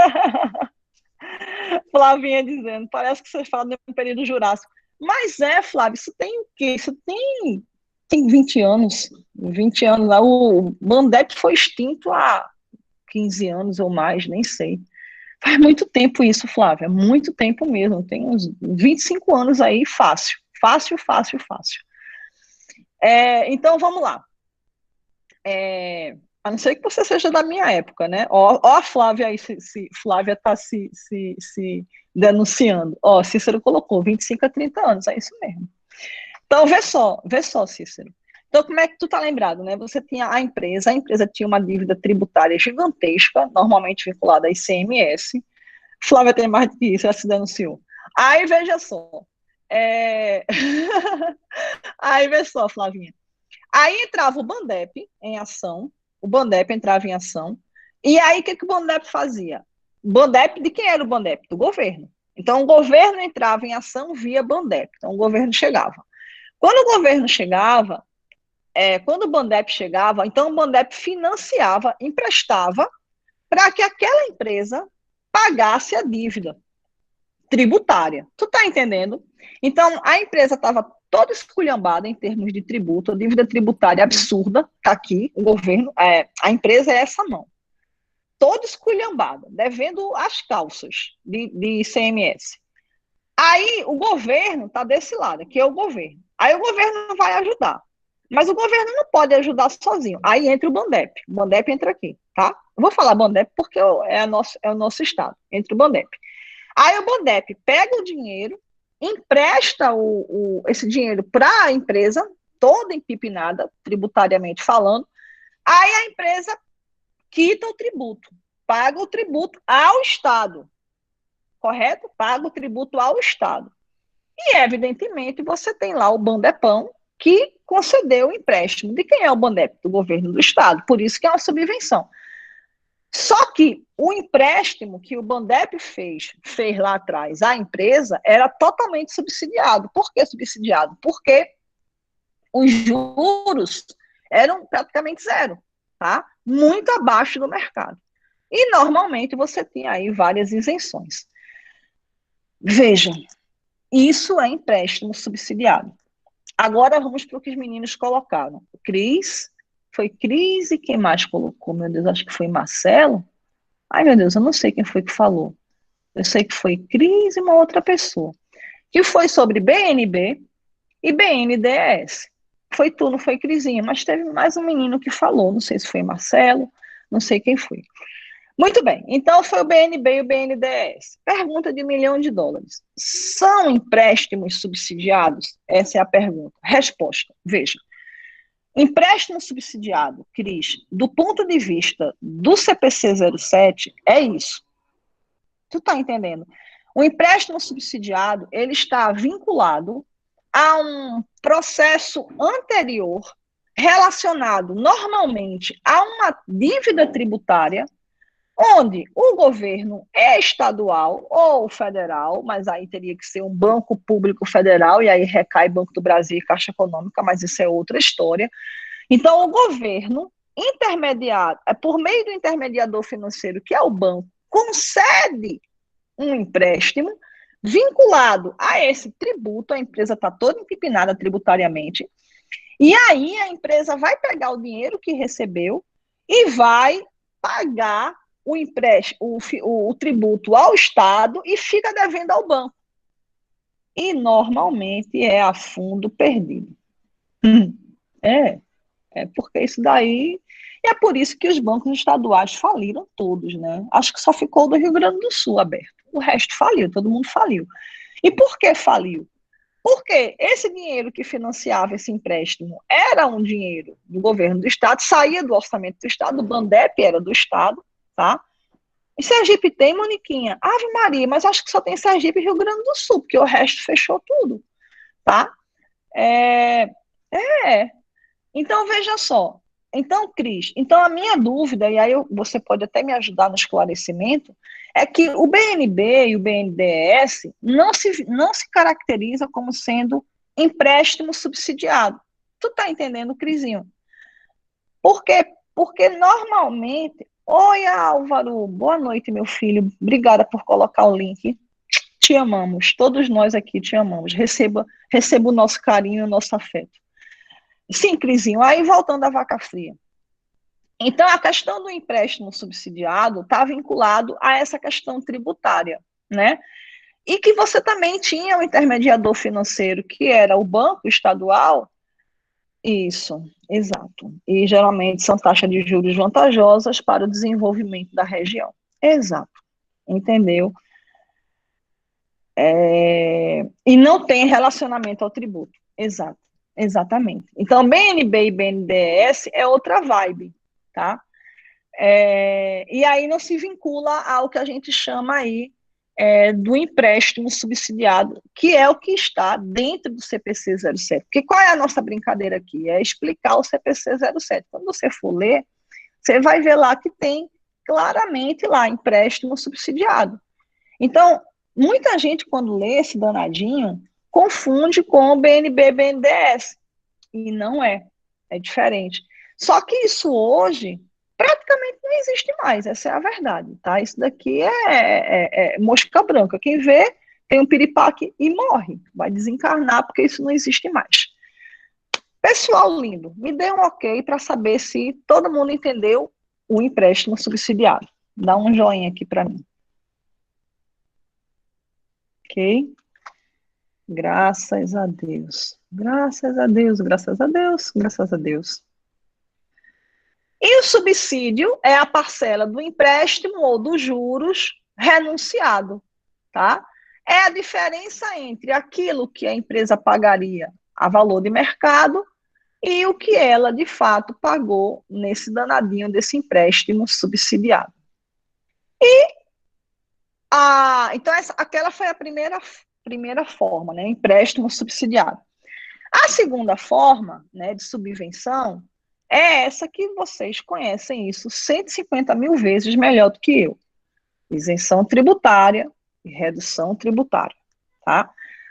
Flavinha dizendo, parece que você fala no período Jurássico. Mas Flávio, isso tem o quê? Isso tem 20 anos. 20 anos lá. O Bandep foi extinto há 15 anos ou mais, nem sei. Faz muito tempo isso, Flávia, muito tempo mesmo. Tem uns 25 anos aí, fácil. Fácil, fácil, fácil. Então, vamos lá. A não ser que você seja da minha época, né? Ó a Flávia aí, se Flávia está se denunciando. Cícero colocou 25 a 30 anos, é isso mesmo. Então, vê só, Cícero. Então, como é que tu tá lembrado, né? Você tinha a empresa tinha uma dívida tributária gigantesca, normalmente vinculada a ICMS. Flávia tem mais do que isso, ela se denunciou. Aí, veja só. Aí, vê só, Flavinha. Aí entrava o Bandep em ação, e aí o que o Bandep fazia? O Bandep, de quem era o Bandep? Do governo. Então, o governo entrava em ação via Bandep. Então, o governo chegava. Quando o governo chegava, quando o Bandep chegava, então o Bandep financiava, emprestava para que aquela empresa pagasse a dívida tributária. Tu tá entendendo? Então, a empresa estava toda esculhambada em termos de tributo, a dívida tributária absurda, tá aqui, o governo, a empresa é essa mão, toda esculhambada, devendo as calças de ICMS. Aí o governo está desse lado, que é o governo. Aí o governo vai ajudar. Mas o governo não pode ajudar sozinho. Aí entra o Bandep. O Bandep entra aqui, tá? Eu vou falar Bandep porque é o nosso estado. Entra o Bandep. Aí o Bandep pega o dinheiro, empresta esse dinheiro para a empresa, toda empipinada, tributariamente falando. Aí a empresa quita o tributo, paga o tributo ao Estado. Correto? Paga o tributo ao Estado. E, evidentemente, você tem lá o Bandepão, que concedeu o empréstimo. De quem é o Bandep? Do governo do Estado. Por isso que é uma subvenção. Só que o empréstimo que o Bandep fez lá atrás à empresa era totalmente subsidiado. Por que subsidiado? Porque os juros eram praticamente zero, tá? Muito abaixo do mercado. E, normalmente, você tinha aí várias isenções. Vejam, isso é empréstimo subsidiado. Agora vamos para o que os meninos colocaram. Foi Cris e quem mais colocou? Meu Deus, acho que foi Marcelo. Ai, meu Deus, eu não sei quem foi que falou. Eu sei que foi Cris e uma outra pessoa. Que foi sobre BNB e BNDES. Foi tu, não foi Crisinha, mas teve mais um menino que falou. Não sei se foi Marcelo, não sei quem foi. Muito bem, então foi o BNB e o BNDES. Pergunta de US$ 1 milhão. São empréstimos subsidiados? Essa é a pergunta. Resposta, veja. Empréstimo subsidiado, Cris, do ponto de vista do CPC 07, é isso. Tu está entendendo? O empréstimo subsidiado, ele está vinculado a um processo anterior relacionado normalmente a uma dívida tributária, onde o governo é estadual ou federal, mas aí teria que ser um banco público federal, e aí recai Banco do Brasil e Caixa Econômica, mas isso é outra história. Então, o governo intermediário, por meio do intermediador financeiro, que é o banco, concede um empréstimo vinculado a esse tributo, a empresa está toda empipinada tributariamente, e aí a empresa vai pegar o dinheiro que recebeu e vai pagar o empréstimo, o tributo ao Estado e fica devendo ao banco. E normalmente é a fundo perdido. É, porque isso daí. E é por isso que os bancos estaduais faliram todos, né? Acho que só ficou do Rio Grande do Sul aberto. O resto faliu, todo mundo faliu. E por que faliu? Porque esse dinheiro que financiava esse empréstimo era um dinheiro do governo do Estado, saía do orçamento do Estado, o Bandep era do Estado, tá? E Sergipe tem, Moniquinha? Ave Maria, mas acho que só tem Sergipe e Rio Grande do Sul, porque o resto fechou tudo, tá? É, é. Então, veja só. Então, Cris, então a minha dúvida, e aí você pode até me ajudar no esclarecimento, é que o BNB e o BNDES não se caracteriza como sendo empréstimo subsidiado. Tu está entendendo, Crisinho? Por quê? Porque normalmente... Oi, Álvaro, boa noite, meu filho. Obrigada por colocar o link. Te amamos, todos nós aqui te amamos. Receba o nosso carinho e o nosso afeto. Sim, Crisinho, aí voltando à vaca fria. Então, a questão do empréstimo subsidiado está vinculado a essa questão tributária, né? E que você também tinha o intermediador financeiro, que era o banco estadual. Isso, exato. E geralmente são taxas de juros vantajosas para o desenvolvimento da região. Exato, entendeu? E não tem relacionamento ao tributo. Exato, exatamente. Então, BNB e BNDES é outra vibe, tá? E aí não se vincula ao que a gente chama aí do empréstimo subsidiado, que é o que está dentro do CPC 07. Porque qual é a nossa brincadeira aqui? É explicar o CPC 07. Quando você for ler, você vai ver lá que tem claramente lá empréstimo subsidiado. Então, Muita gente, quando lê esse danadinho, confunde com o BNB, BNDES. E não é. É diferente. Só que isso hoje praticamente não existe mais. Essa é a verdade, tá? Isso daqui é mosca branca. Quem vê tem um piripaque e morre. Vai desencarnar porque isso não existe mais. Pessoal lindo, me dê um ok para saber se todo mundo entendeu o empréstimo subsidiado. Dá um joinha aqui para mim. Ok? Graças a Deus. Graças a Deus, graças a Deus, graças a Deus. E o subsídio é a parcela do empréstimo ou dos juros renunciado, tá? É a diferença entre aquilo que a empresa pagaria a valor de mercado e o que ela, de fato, pagou nesse danadinho desse empréstimo subsidiado. Então, aquela foi a primeira forma, né? Empréstimo subsidiado. A segunda forma, né, de subvenção é essa que vocês conhecem isso 150 mil vezes melhor do que eu. Isenção tributária e redução tributária, tá?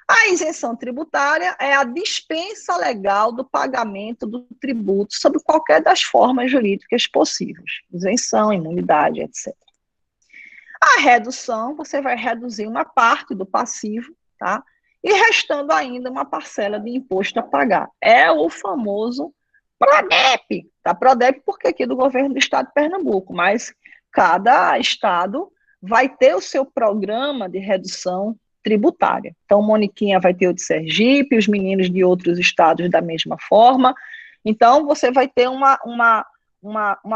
A isenção tributária é a dispensa legal do pagamento do tributo sobre qualquer das formas jurídicas possíveis. Isenção, imunidade, etc. A redução, você vai reduzir uma parte do passivo, tá? E restando ainda uma parcela de imposto a pagar. É o famoso PRODEP, tá? PRODEP porque aqui é do governo do estado de Pernambuco, mas cada estado vai ter o seu programa de redução tributária. Então, Moniquinha vai ter o de Sergipe, os meninos de outros estados da mesma forma. Então, você vai ter uma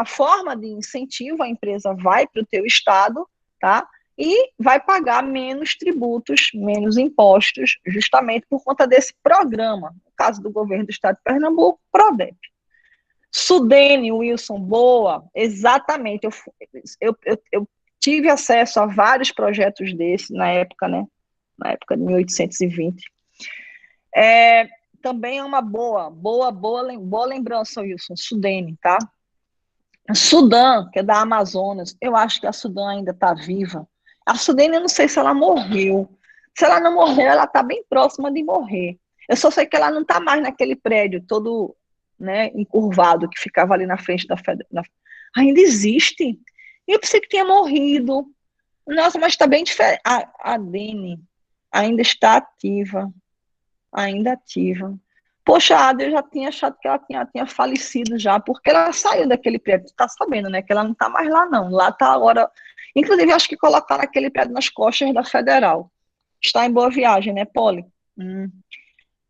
forma de incentivo, a empresa vai para o teu estado, tá? E vai pagar menos tributos, menos impostos, justamente por conta desse programa. No caso do governo do estado de Pernambuco, PRODEP. Sudene, Wilson, boa, exatamente. Eu tive acesso a vários projetos desses na época, né? Na época de 1820. Também é uma boa lembrança, Wilson, Sudene, tá? Sudã, que é da Amazonas, eu acho que a Sudã ainda está viva. A Sudene, eu não sei se ela morreu. Se ela não morreu, ela está bem próxima de morrer. Eu só sei que ela não está mais naquele prédio todo, né, encurvado que ficava ali na frente da federação. Ainda existe? Eu pensei que tinha morrido. Nossa, mas está bem diferente. A Dene ainda está ativa. Ainda ativa. Poxa, a Ada, eu já tinha achado que ela tinha falecido já, porque ela saiu daquele prédio, tu tá sabendo, né, que ela não tá mais lá não, lá tá agora, inclusive acho que colocaram aquele prédio nas costas da Federal, está em Boa Viagem, né, Poli?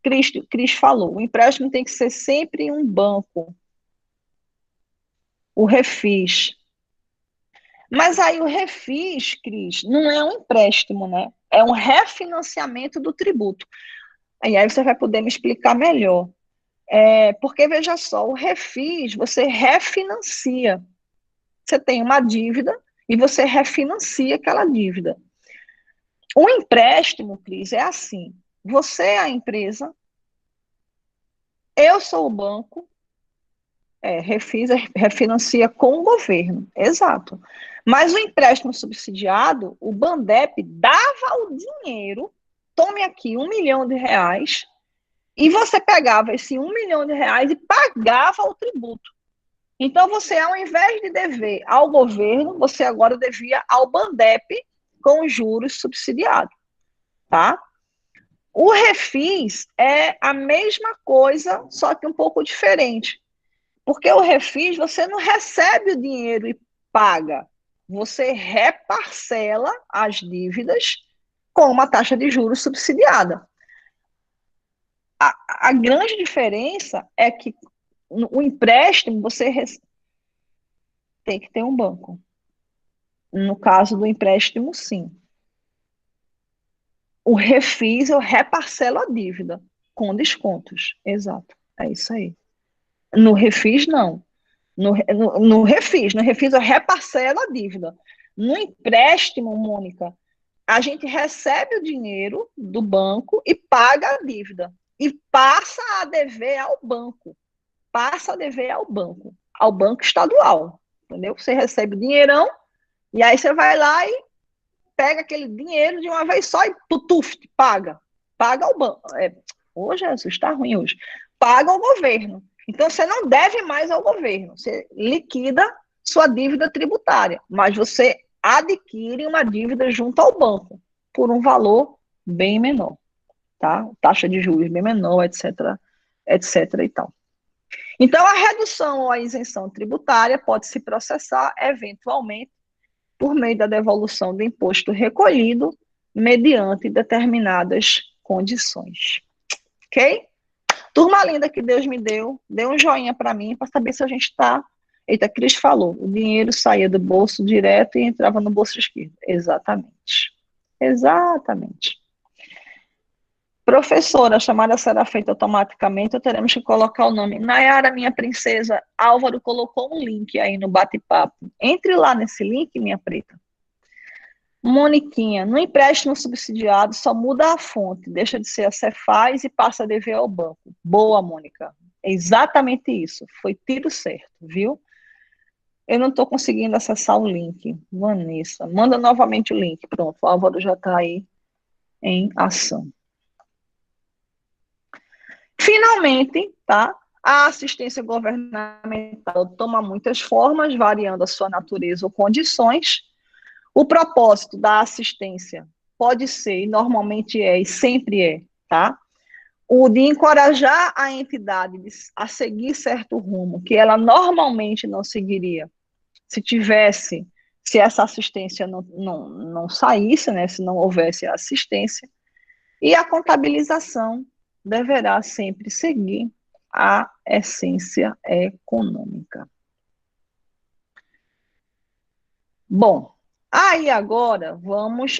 Cris falou, o empréstimo tem que ser sempre um banco, o refis, mas aí o refis, Cris, não é um empréstimo, né, é um refinanciamento do tributo, e aí você vai poder me explicar melhor. Porque, veja só, o refis, você refinancia. Você tem uma dívida e você refinancia aquela dívida. O empréstimo, Cris, é assim. Você é a empresa, eu sou o banco, refis, refinancia com o governo, exato. Mas o empréstimo subsidiado, o Bandep dava o dinheiro, tome aqui R$ 1 milhão, e você pegava esse R$ 1 milhão e pagava o tributo. Então, você, ao invés de dever ao governo, você agora devia ao Bandep com juros subsidiados, tá? O refis é a mesma coisa, só que um pouco diferente. Porque o refis, você não recebe o dinheiro e paga. Você reparcela as dívidas com uma taxa de juros subsidiada. A grande diferença é que o empréstimo você tem que ter um banco. No caso do empréstimo, sim. O refis, eu reparcelo a dívida com descontos. Exato. É isso aí. No refis, não. No refis, eu reparcelo a dívida. No empréstimo, Mônica, a gente recebe o dinheiro do banco e paga a dívida. E passa a dever ao banco. Passa a dever ao banco estadual. Entendeu? Você recebe o dinheirão e aí você vai lá e pega aquele dinheiro de uma vez só e tutuf, paga o banco. Ô, Jesus, está ruim hoje. Paga ao governo. Então, você não deve mais ao governo. Você liquida sua dívida tributária, mas você adquire uma dívida junto ao banco por um valor bem menor, tá? Taxa de juros bem menor, etc, etc e tal. Então, a redução ou a isenção tributária pode se processar eventualmente por meio da devolução do imposto recolhido mediante determinadas condições. Ok? Turma linda que Deus me dê um joinha para mim, para saber se a gente está... Eita, Cris falou, o dinheiro saía do bolso direto e entrava no bolso esquerdo. Exatamente. Exatamente. Professora, a chamada será feita automaticamente ou teremos que colocar o nome? Nayara, minha princesa, Álvaro colocou um link aí no bate-papo. Entre lá nesse link, minha preta. Moniquinha, no empréstimo subsidiado só muda a fonte, deixa de ser a Cefaz e passa a dever ao banco. Boa, Mônica. É exatamente isso. Foi tiro certo, viu? Eu não estou conseguindo acessar o link. Vanessa, manda novamente o link. Pronto, o Álvaro já está aí em ação. Finalmente, tá? A assistência governamental toma muitas formas, variando a sua natureza ou condições. O propósito da assistência pode ser, e normalmente é, e sempre é, tá? O de encorajar a entidade a seguir certo rumo, que ela normalmente não seguiria, se essa assistência não saísse, né, se não houvesse assistência, e a contabilização deverá sempre seguir a essência econômica. Bom, aí agora vamos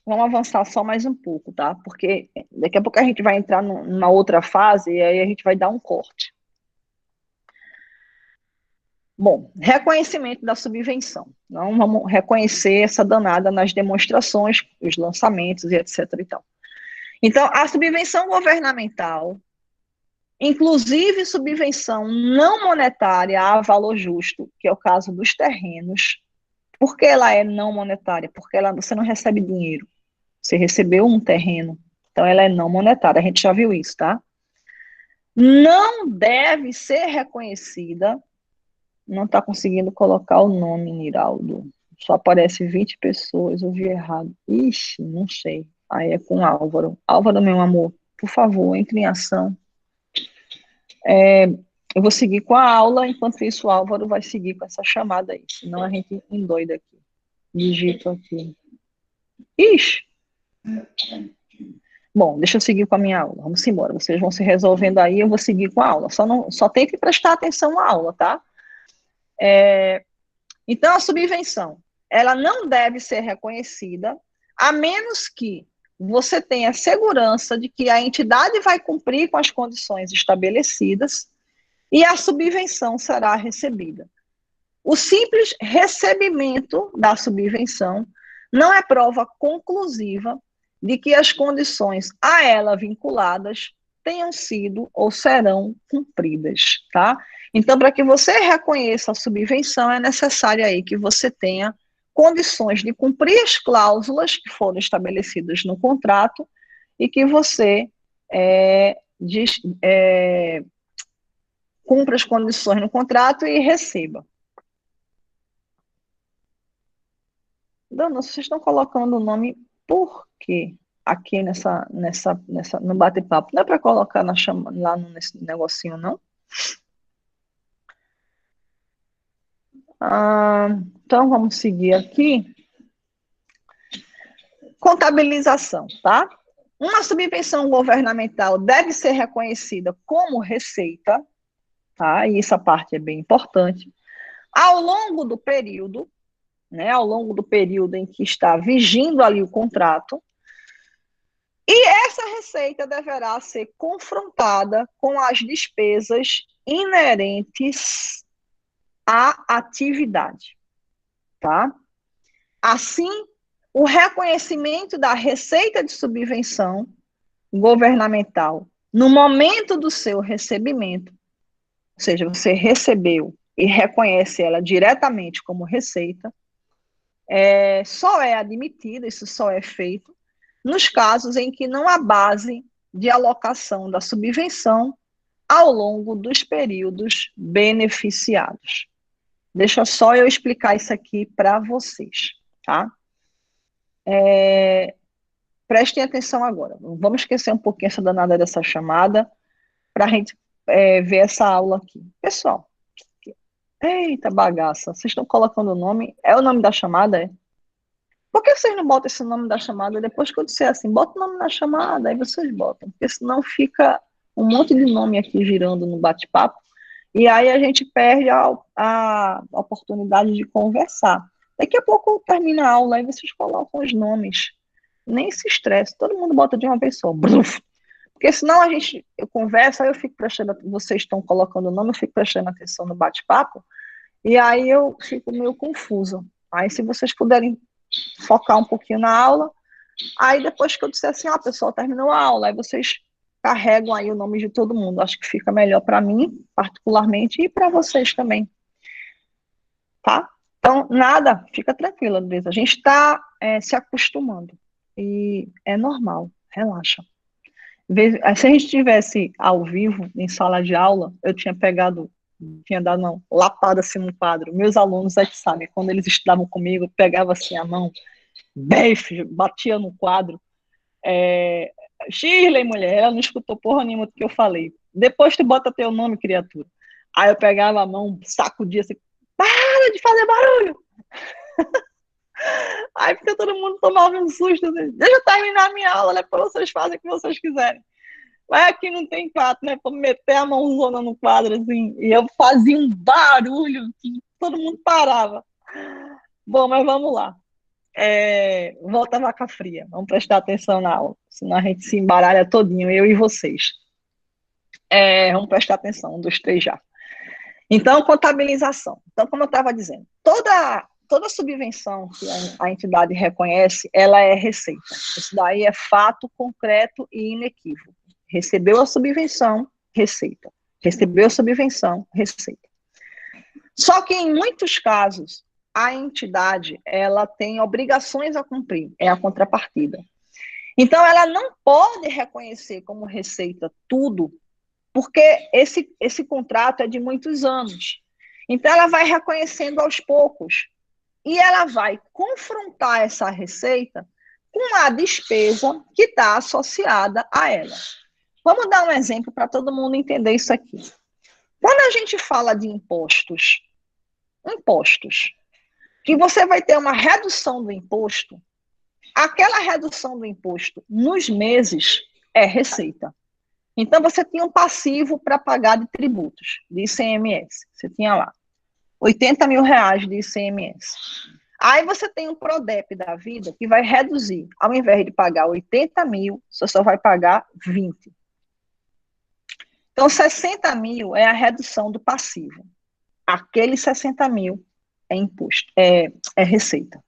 avançar só mais um pouco, tá? Porque daqui a pouco a gente vai entrar numa outra fase e aí a gente vai dar um corte. Bom, reconhecimento da subvenção. Não vamos reconhecer essa danada nas demonstrações, os lançamentos e etc. e tal. Então, a subvenção governamental, inclusive subvenção não monetária a valor justo, que é o caso dos terrenos, por que ela é não monetária? Porque você não recebe dinheiro. Você recebeu um terreno, então ela é não monetária, a gente já viu isso, tá? Não deve ser reconhecida, não está conseguindo colocar o nome, Niraldo, só aparece 20 pessoas, eu vi errado. Ixi, não sei, aí é com Álvaro. Álvaro, meu amor, por favor, entre em ação. Eu vou seguir com a aula, enquanto isso o Álvaro vai seguir com essa chamada aí, senão a gente endoida aqui. Digito aqui. Ixi! Bom, deixa eu seguir com a minha aula. Vamos embora. Vocês vão se resolvendo aí, eu vou seguir com a aula. Só tem que prestar atenção à aula, tá? Então, a subvenção, ela não deve ser reconhecida, a menos que você tenha segurança de que a entidade vai cumprir com as condições estabelecidas e a subvenção será recebida. O simples recebimento da subvenção não é prova conclusiva de que as condições a ela vinculadas tenham sido ou serão cumpridas, tá? Então, para que você reconheça a subvenção, é necessário aí que você tenha condições de cumprir as cláusulas que foram estabelecidas no contrato e que você cumpra as condições no contrato e receba. Dona, vocês estão colocando o nome por quê? Aqui no bate-papo. Não é para colocar lá nesse negocinho, não? Então, vamos seguir aqui. Contabilização, tá? Uma subvenção governamental deve ser reconhecida como receita, tá? E essa parte é bem importante. Ao longo do período, né? Ao longo do período em que está vigindo ali o contrato, e essa receita deverá ser confrontada com as despesas inerentes à atividade, tá? Assim, o reconhecimento da receita de subvenção governamental no momento do seu recebimento, ou seja, você recebeu e reconhece ela diretamente como receita, só é admitida, isso só é feito, nos casos em que não há base de alocação da subvenção ao longo dos períodos beneficiados. Deixa só eu explicar isso aqui para vocês, tá? Prestem atenção agora. Vamos esquecer um pouquinho essa danada dessa chamada para a gente ver essa aula aqui. Pessoal, eita bagaça, vocês estão colocando o nome? É o nome da chamada, é? Por que vocês não botam esse nome da chamada depois que eu disser assim, bota o nome na chamada, aí vocês botam, porque senão fica um monte de nome aqui girando no bate-papo, e aí a gente perde a oportunidade de conversar. Daqui a pouco termina a aula, aí vocês colocam os nomes, nem se estresse, todo mundo bota de uma vez só, bruf. Porque senão eu converso, aí eu fico prestando, vocês estão colocando o nome, eu fico prestando atenção no bate-papo, e aí eu fico meio confusa. Aí se vocês puderem focar um pouquinho na aula, aí depois que eu disser assim, pessoal, terminou a aula, aí vocês carregam aí o nome de todo mundo, acho que fica melhor para mim, particularmente, e para vocês também, tá? Então, nada, fica tranquila, Luísa, a gente está se acostumando, e é normal, relaxa. Se a gente estivesse ao vivo, em sala de aula, eu tinha dado uma lapada assim no quadro. Meus alunos é que sabem, quando eles estudavam comigo, eu pegava assim a mão, beijo, batia no quadro. Shirley, mulher, ela não escutou porra nenhuma do que eu falei. Depois tu bota teu nome, criatura. Aí eu pegava a mão, sacudia assim, para de fazer barulho! Aí porque todo mundo tomava um susto, assim, deixa eu terminar a minha aula, né, para vocês fazem o que vocês quiserem. Mas aqui não tem quatro, né? Para meter a mãozona no quadro, assim, e eu fazia um barulho que todo mundo parava. Bom, mas vamos lá. Volta a vaca fria. Vamos prestar atenção na aula, senão a gente se embaralha todinho, eu e vocês. Vamos prestar atenção, 1, 2, 3 já. Então, contabilização. Então, como eu estava dizendo, toda subvenção que a entidade reconhece, ela é receita. Isso daí é fato concreto e inequívoco. Recebeu a subvenção, receita. Recebeu a subvenção, receita. Só que em muitos casos, a entidade, ela tem obrigações a cumprir, é a contrapartida. Então, ela não pode reconhecer como receita tudo, porque esse contrato é de muitos anos. Então, ela vai reconhecendo aos poucos. E ela vai confrontar essa receita com a despesa que está associada a ela. Vamos dar um exemplo para todo mundo entender isso aqui. Quando a gente fala de impostos, que você vai ter uma redução do imposto, aquela redução do imposto nos meses é receita. Então, você tinha um passivo para pagar de tributos, de ICMS. Você tinha lá 80 mil reais de ICMS. Aí você tem um PRODEP da vida que vai reduzir. Ao invés de pagar 80 mil, você só vai pagar 20. Então, 60 mil é a redução do passivo. Aqueles 60 mil é imposto, é receita.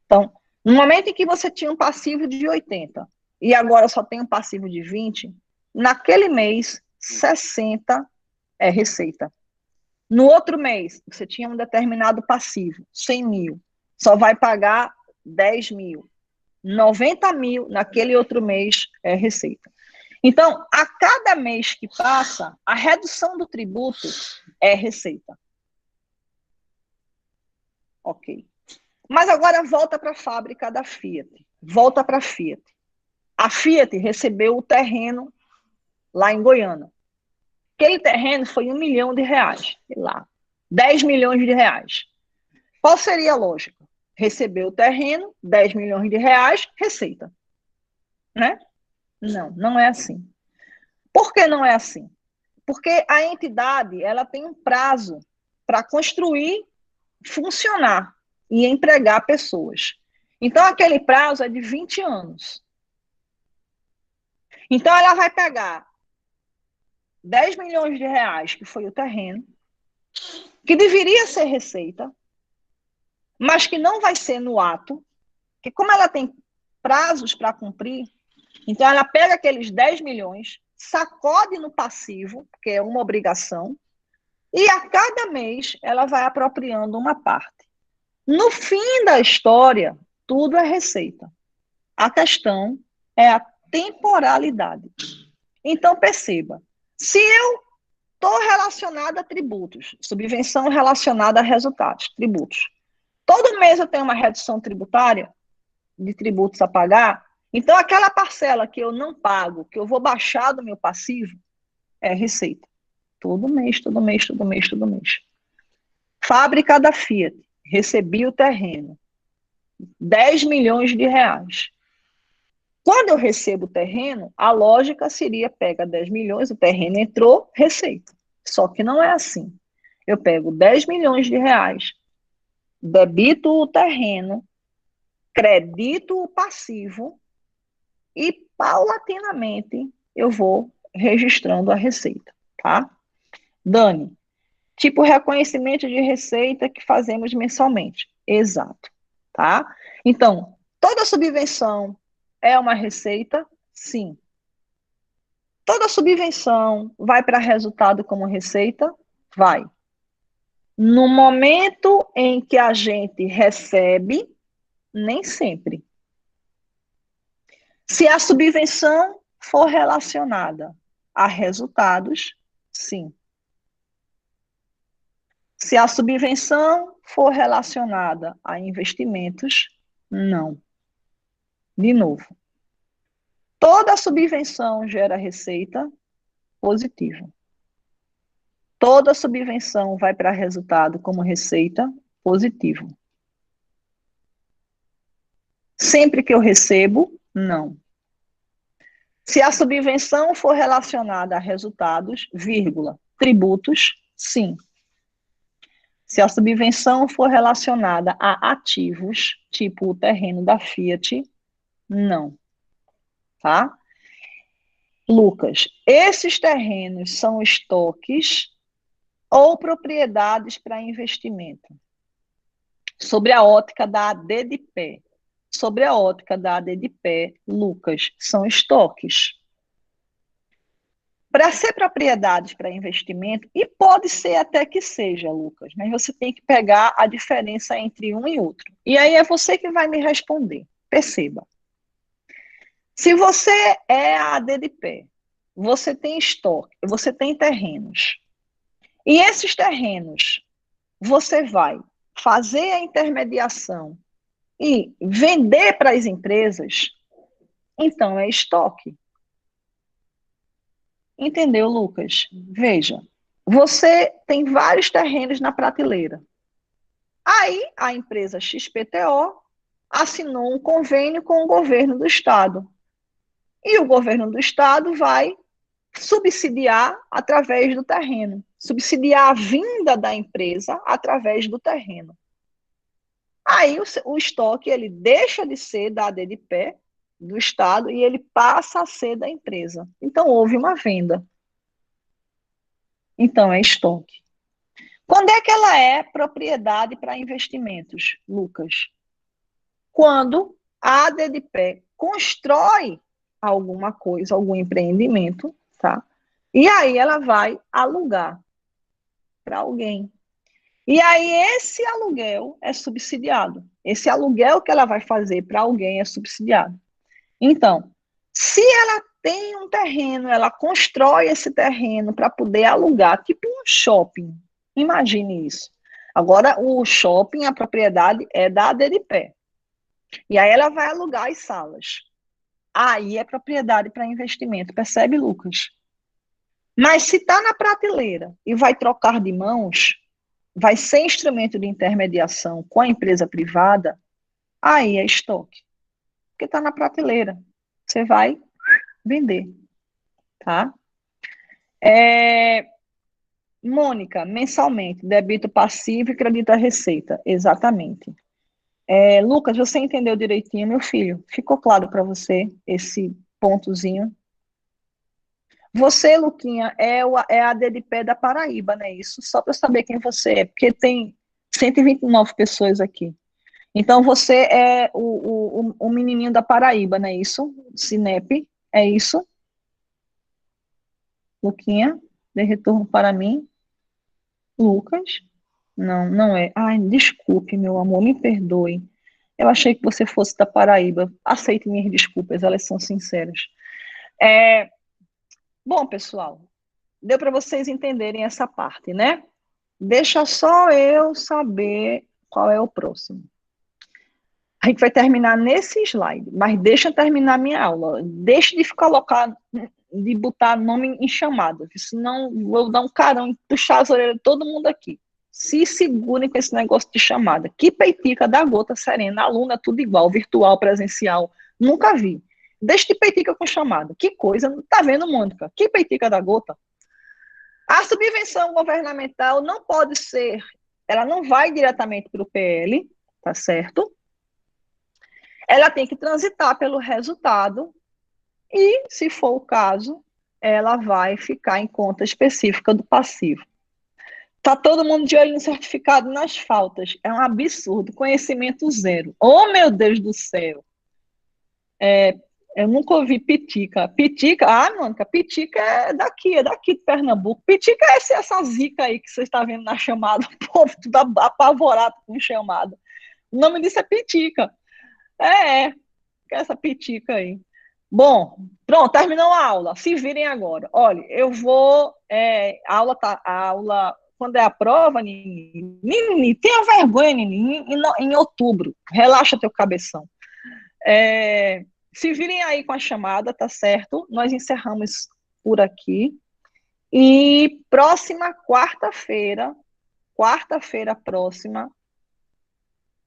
Então, no momento em que você tinha um passivo de 80 e agora só tem um passivo de 20, naquele mês, 60 é receita. No outro mês, você tinha um determinado passivo, 100 mil, só vai pagar 10 mil. 90 mil naquele outro mês é receita. Então, a cada mês que passa, a redução do tributo é receita. Ok. Mas agora volta para a fábrica da Fiat. Volta para a Fiat. A Fiat recebeu o terreno lá em Goiânia. Aquele terreno foi R$1 milhão, sei lá, 10 milhões de reais. Qual seria a lógica? Recebeu o terreno, 10 milhões de reais, receita. Né? Não, não é assim. Por que não é assim? Porque a entidade ela tem um prazo para construir, funcionar e empregar pessoas. Então, aquele prazo é de 20 anos. Então, ela vai pegar 10 milhões de reais, que foi o terreno, que deveria ser receita, mas que não vai ser no ato, que como ela tem prazos para cumprir, então ela pega aqueles 10 milhões, sacode no passivo, que é uma obrigação, e a cada mês ela vai apropriando uma parte. No fim da história, tudo é receita. A questão é a temporalidade. Então, perceba, se eu estou relacionada a tributos, subvenção relacionada a resultados, tributos. Todo mês eu tenho uma redução tributária de tributos a pagar, então aquela parcela que eu não pago, que eu vou baixar do meu passivo, é receita. Todo mês, todo mês, todo mês, todo mês. Fábrica da Fiat, recebi o terreno, 10 milhões de reais. Quando eu recebo o terreno, a lógica seria, pega 10 milhões, o terreno entrou, receita. Só que não é assim. Eu pego 10 milhões de reais, debito o terreno, credito o passivo e, paulatinamente, eu vou registrando a receita, tá? Dani, tipo reconhecimento de receita que fazemos mensalmente. Exato, tá? Então, toda subvenção é uma receita? Sim. Toda subvenção vai para resultado como receita? Vai. No momento em que a gente recebe, nem sempre. Se a subvenção for relacionada a resultados, sim. Se a subvenção for relacionada a investimentos, não. De novo, toda subvenção gera receita positiva. Toda subvenção vai para resultado como receita positivo. Sempre que eu recebo, não. Se a subvenção for relacionada a resultados, vírgula, tributos, sim. Se a subvenção for relacionada a ativos, tipo o terreno da Fiat, não. Tá? Lucas, esses terrenos são estoques ou propriedades para investimento? Sobre a ótica da AD de pé. Sobre a ótica da AD de pé, Lucas, são estoques. Para ser propriedades para investimento, e pode ser até que seja, Lucas, mas você tem que pegar a diferença entre um e outro. E aí é você que vai me responder. Perceba. Se você é a AD de pé, você tem estoque, você tem terrenos. E esses terrenos, você vai fazer a intermediação e vender para as empresas, então é estoque. Entendeu, Lucas? Veja, você tem vários terrenos na prateleira. Aí a empresa XPTO assinou um convênio com o governo do estado. E o governo do estado vai subsidiar através do terreno, subsidiar a vinda da empresa através do terreno. Aí o estoque ele deixa de ser da ADDPE do Estado e ele passa a ser da empresa. Então houve uma venda. Então é estoque. Quando é que ela é propriedade para investimentos, Lucas? Quando a ADDPE constrói alguma coisa, algum empreendimento, tá? E aí ela vai alugar para alguém. E aí esse aluguel é subsidiado. Esse aluguel que ela vai fazer para alguém é subsidiado. Então, se ela tem um terreno, ela constrói esse terreno para poder alugar, tipo um shopping. Imagine isso. Agora, o shopping, a propriedade é da ADDPE. E aí ela vai alugar as salas. Aí é propriedade para investimento, percebe, Lucas? Mas se está na prateleira e vai trocar de mãos, vai ser instrumento de intermediação com a empresa privada, aí é estoque. Porque está na prateleira. Você vai vender, tá? Mônica, mensalmente, débito passivo e crédito à receita. Exatamente. Lucas, você entendeu direitinho, meu filho? Ficou claro para você esse pontozinho? Você, Luquinha, é a DDP da Paraíba, não é isso? Só para eu saber quem você é, porque tem 129 pessoas aqui. Então, você é o menininho da Paraíba, não é isso? Cinep, é isso? Luquinha, dê retorno para mim. Lucas. Não, não é. Ai, desculpe, meu amor, me perdoe. Eu achei que você fosse da Paraíba. Aceite minhas desculpas, elas são sinceras. É, bom, pessoal, deu para vocês entenderem essa parte, né? Deixa só eu saber qual é o próximo. A gente vai terminar nesse slide, mas deixa eu terminar minha aula. Deixa de colocar, de botar nome em chamada, senão vou dar um carão e puxar as orelhas de todo mundo aqui. Se segurem com esse negócio de chamada. Que peitica da gota serena, aluna, tudo igual, virtual, presencial. Nunca vi. Deixa de peitica com chamada. Que coisa, tá vendo, Mônica? Que peitica da gota? A subvenção governamental não pode ser, ela não vai diretamente para o PL, tá certo? Ela tem que transitar pelo resultado e, se for o caso, ela vai ficar em conta específica do passivo. Tá todo mundo de olho no certificado nas faltas. É um absurdo. Conhecimento zero. Oh, meu Deus do céu. Eu nunca ouvi pitica. Pitica, Mônica, pitica é daqui de Pernambuco. Pitica é essa zica aí que você está vendo na chamada. O povo tudo apavorado com chamada. O nome disso é pitica. É, essa pitica aí. Bom, pronto, terminou a aula. Se virem agora. Olha, eu vou. A aula, quando é a prova, Nini, tenha vergonha, Nini, em outubro. Relaxa teu cabeção. Se virem aí com a chamada, tá certo? Nós encerramos por aqui. E próxima quarta-feira próxima,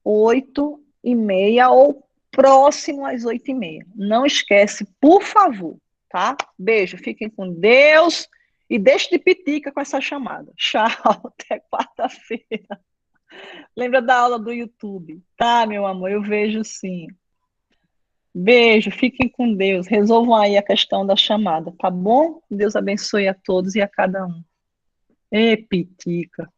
8h30 ou próximo às 8h30. Não esquece, por favor, tá? Beijo, fiquem com Deus e deixe de pitica com essa chamada. Tchau, até quarta-feira. Lembra da aula do YouTube, tá, meu amor? Eu vejo sim. Beijo, fiquem com Deus. Resolvam aí a questão da chamada, tá bom? Deus abençoe a todos e a cada um. Pitica.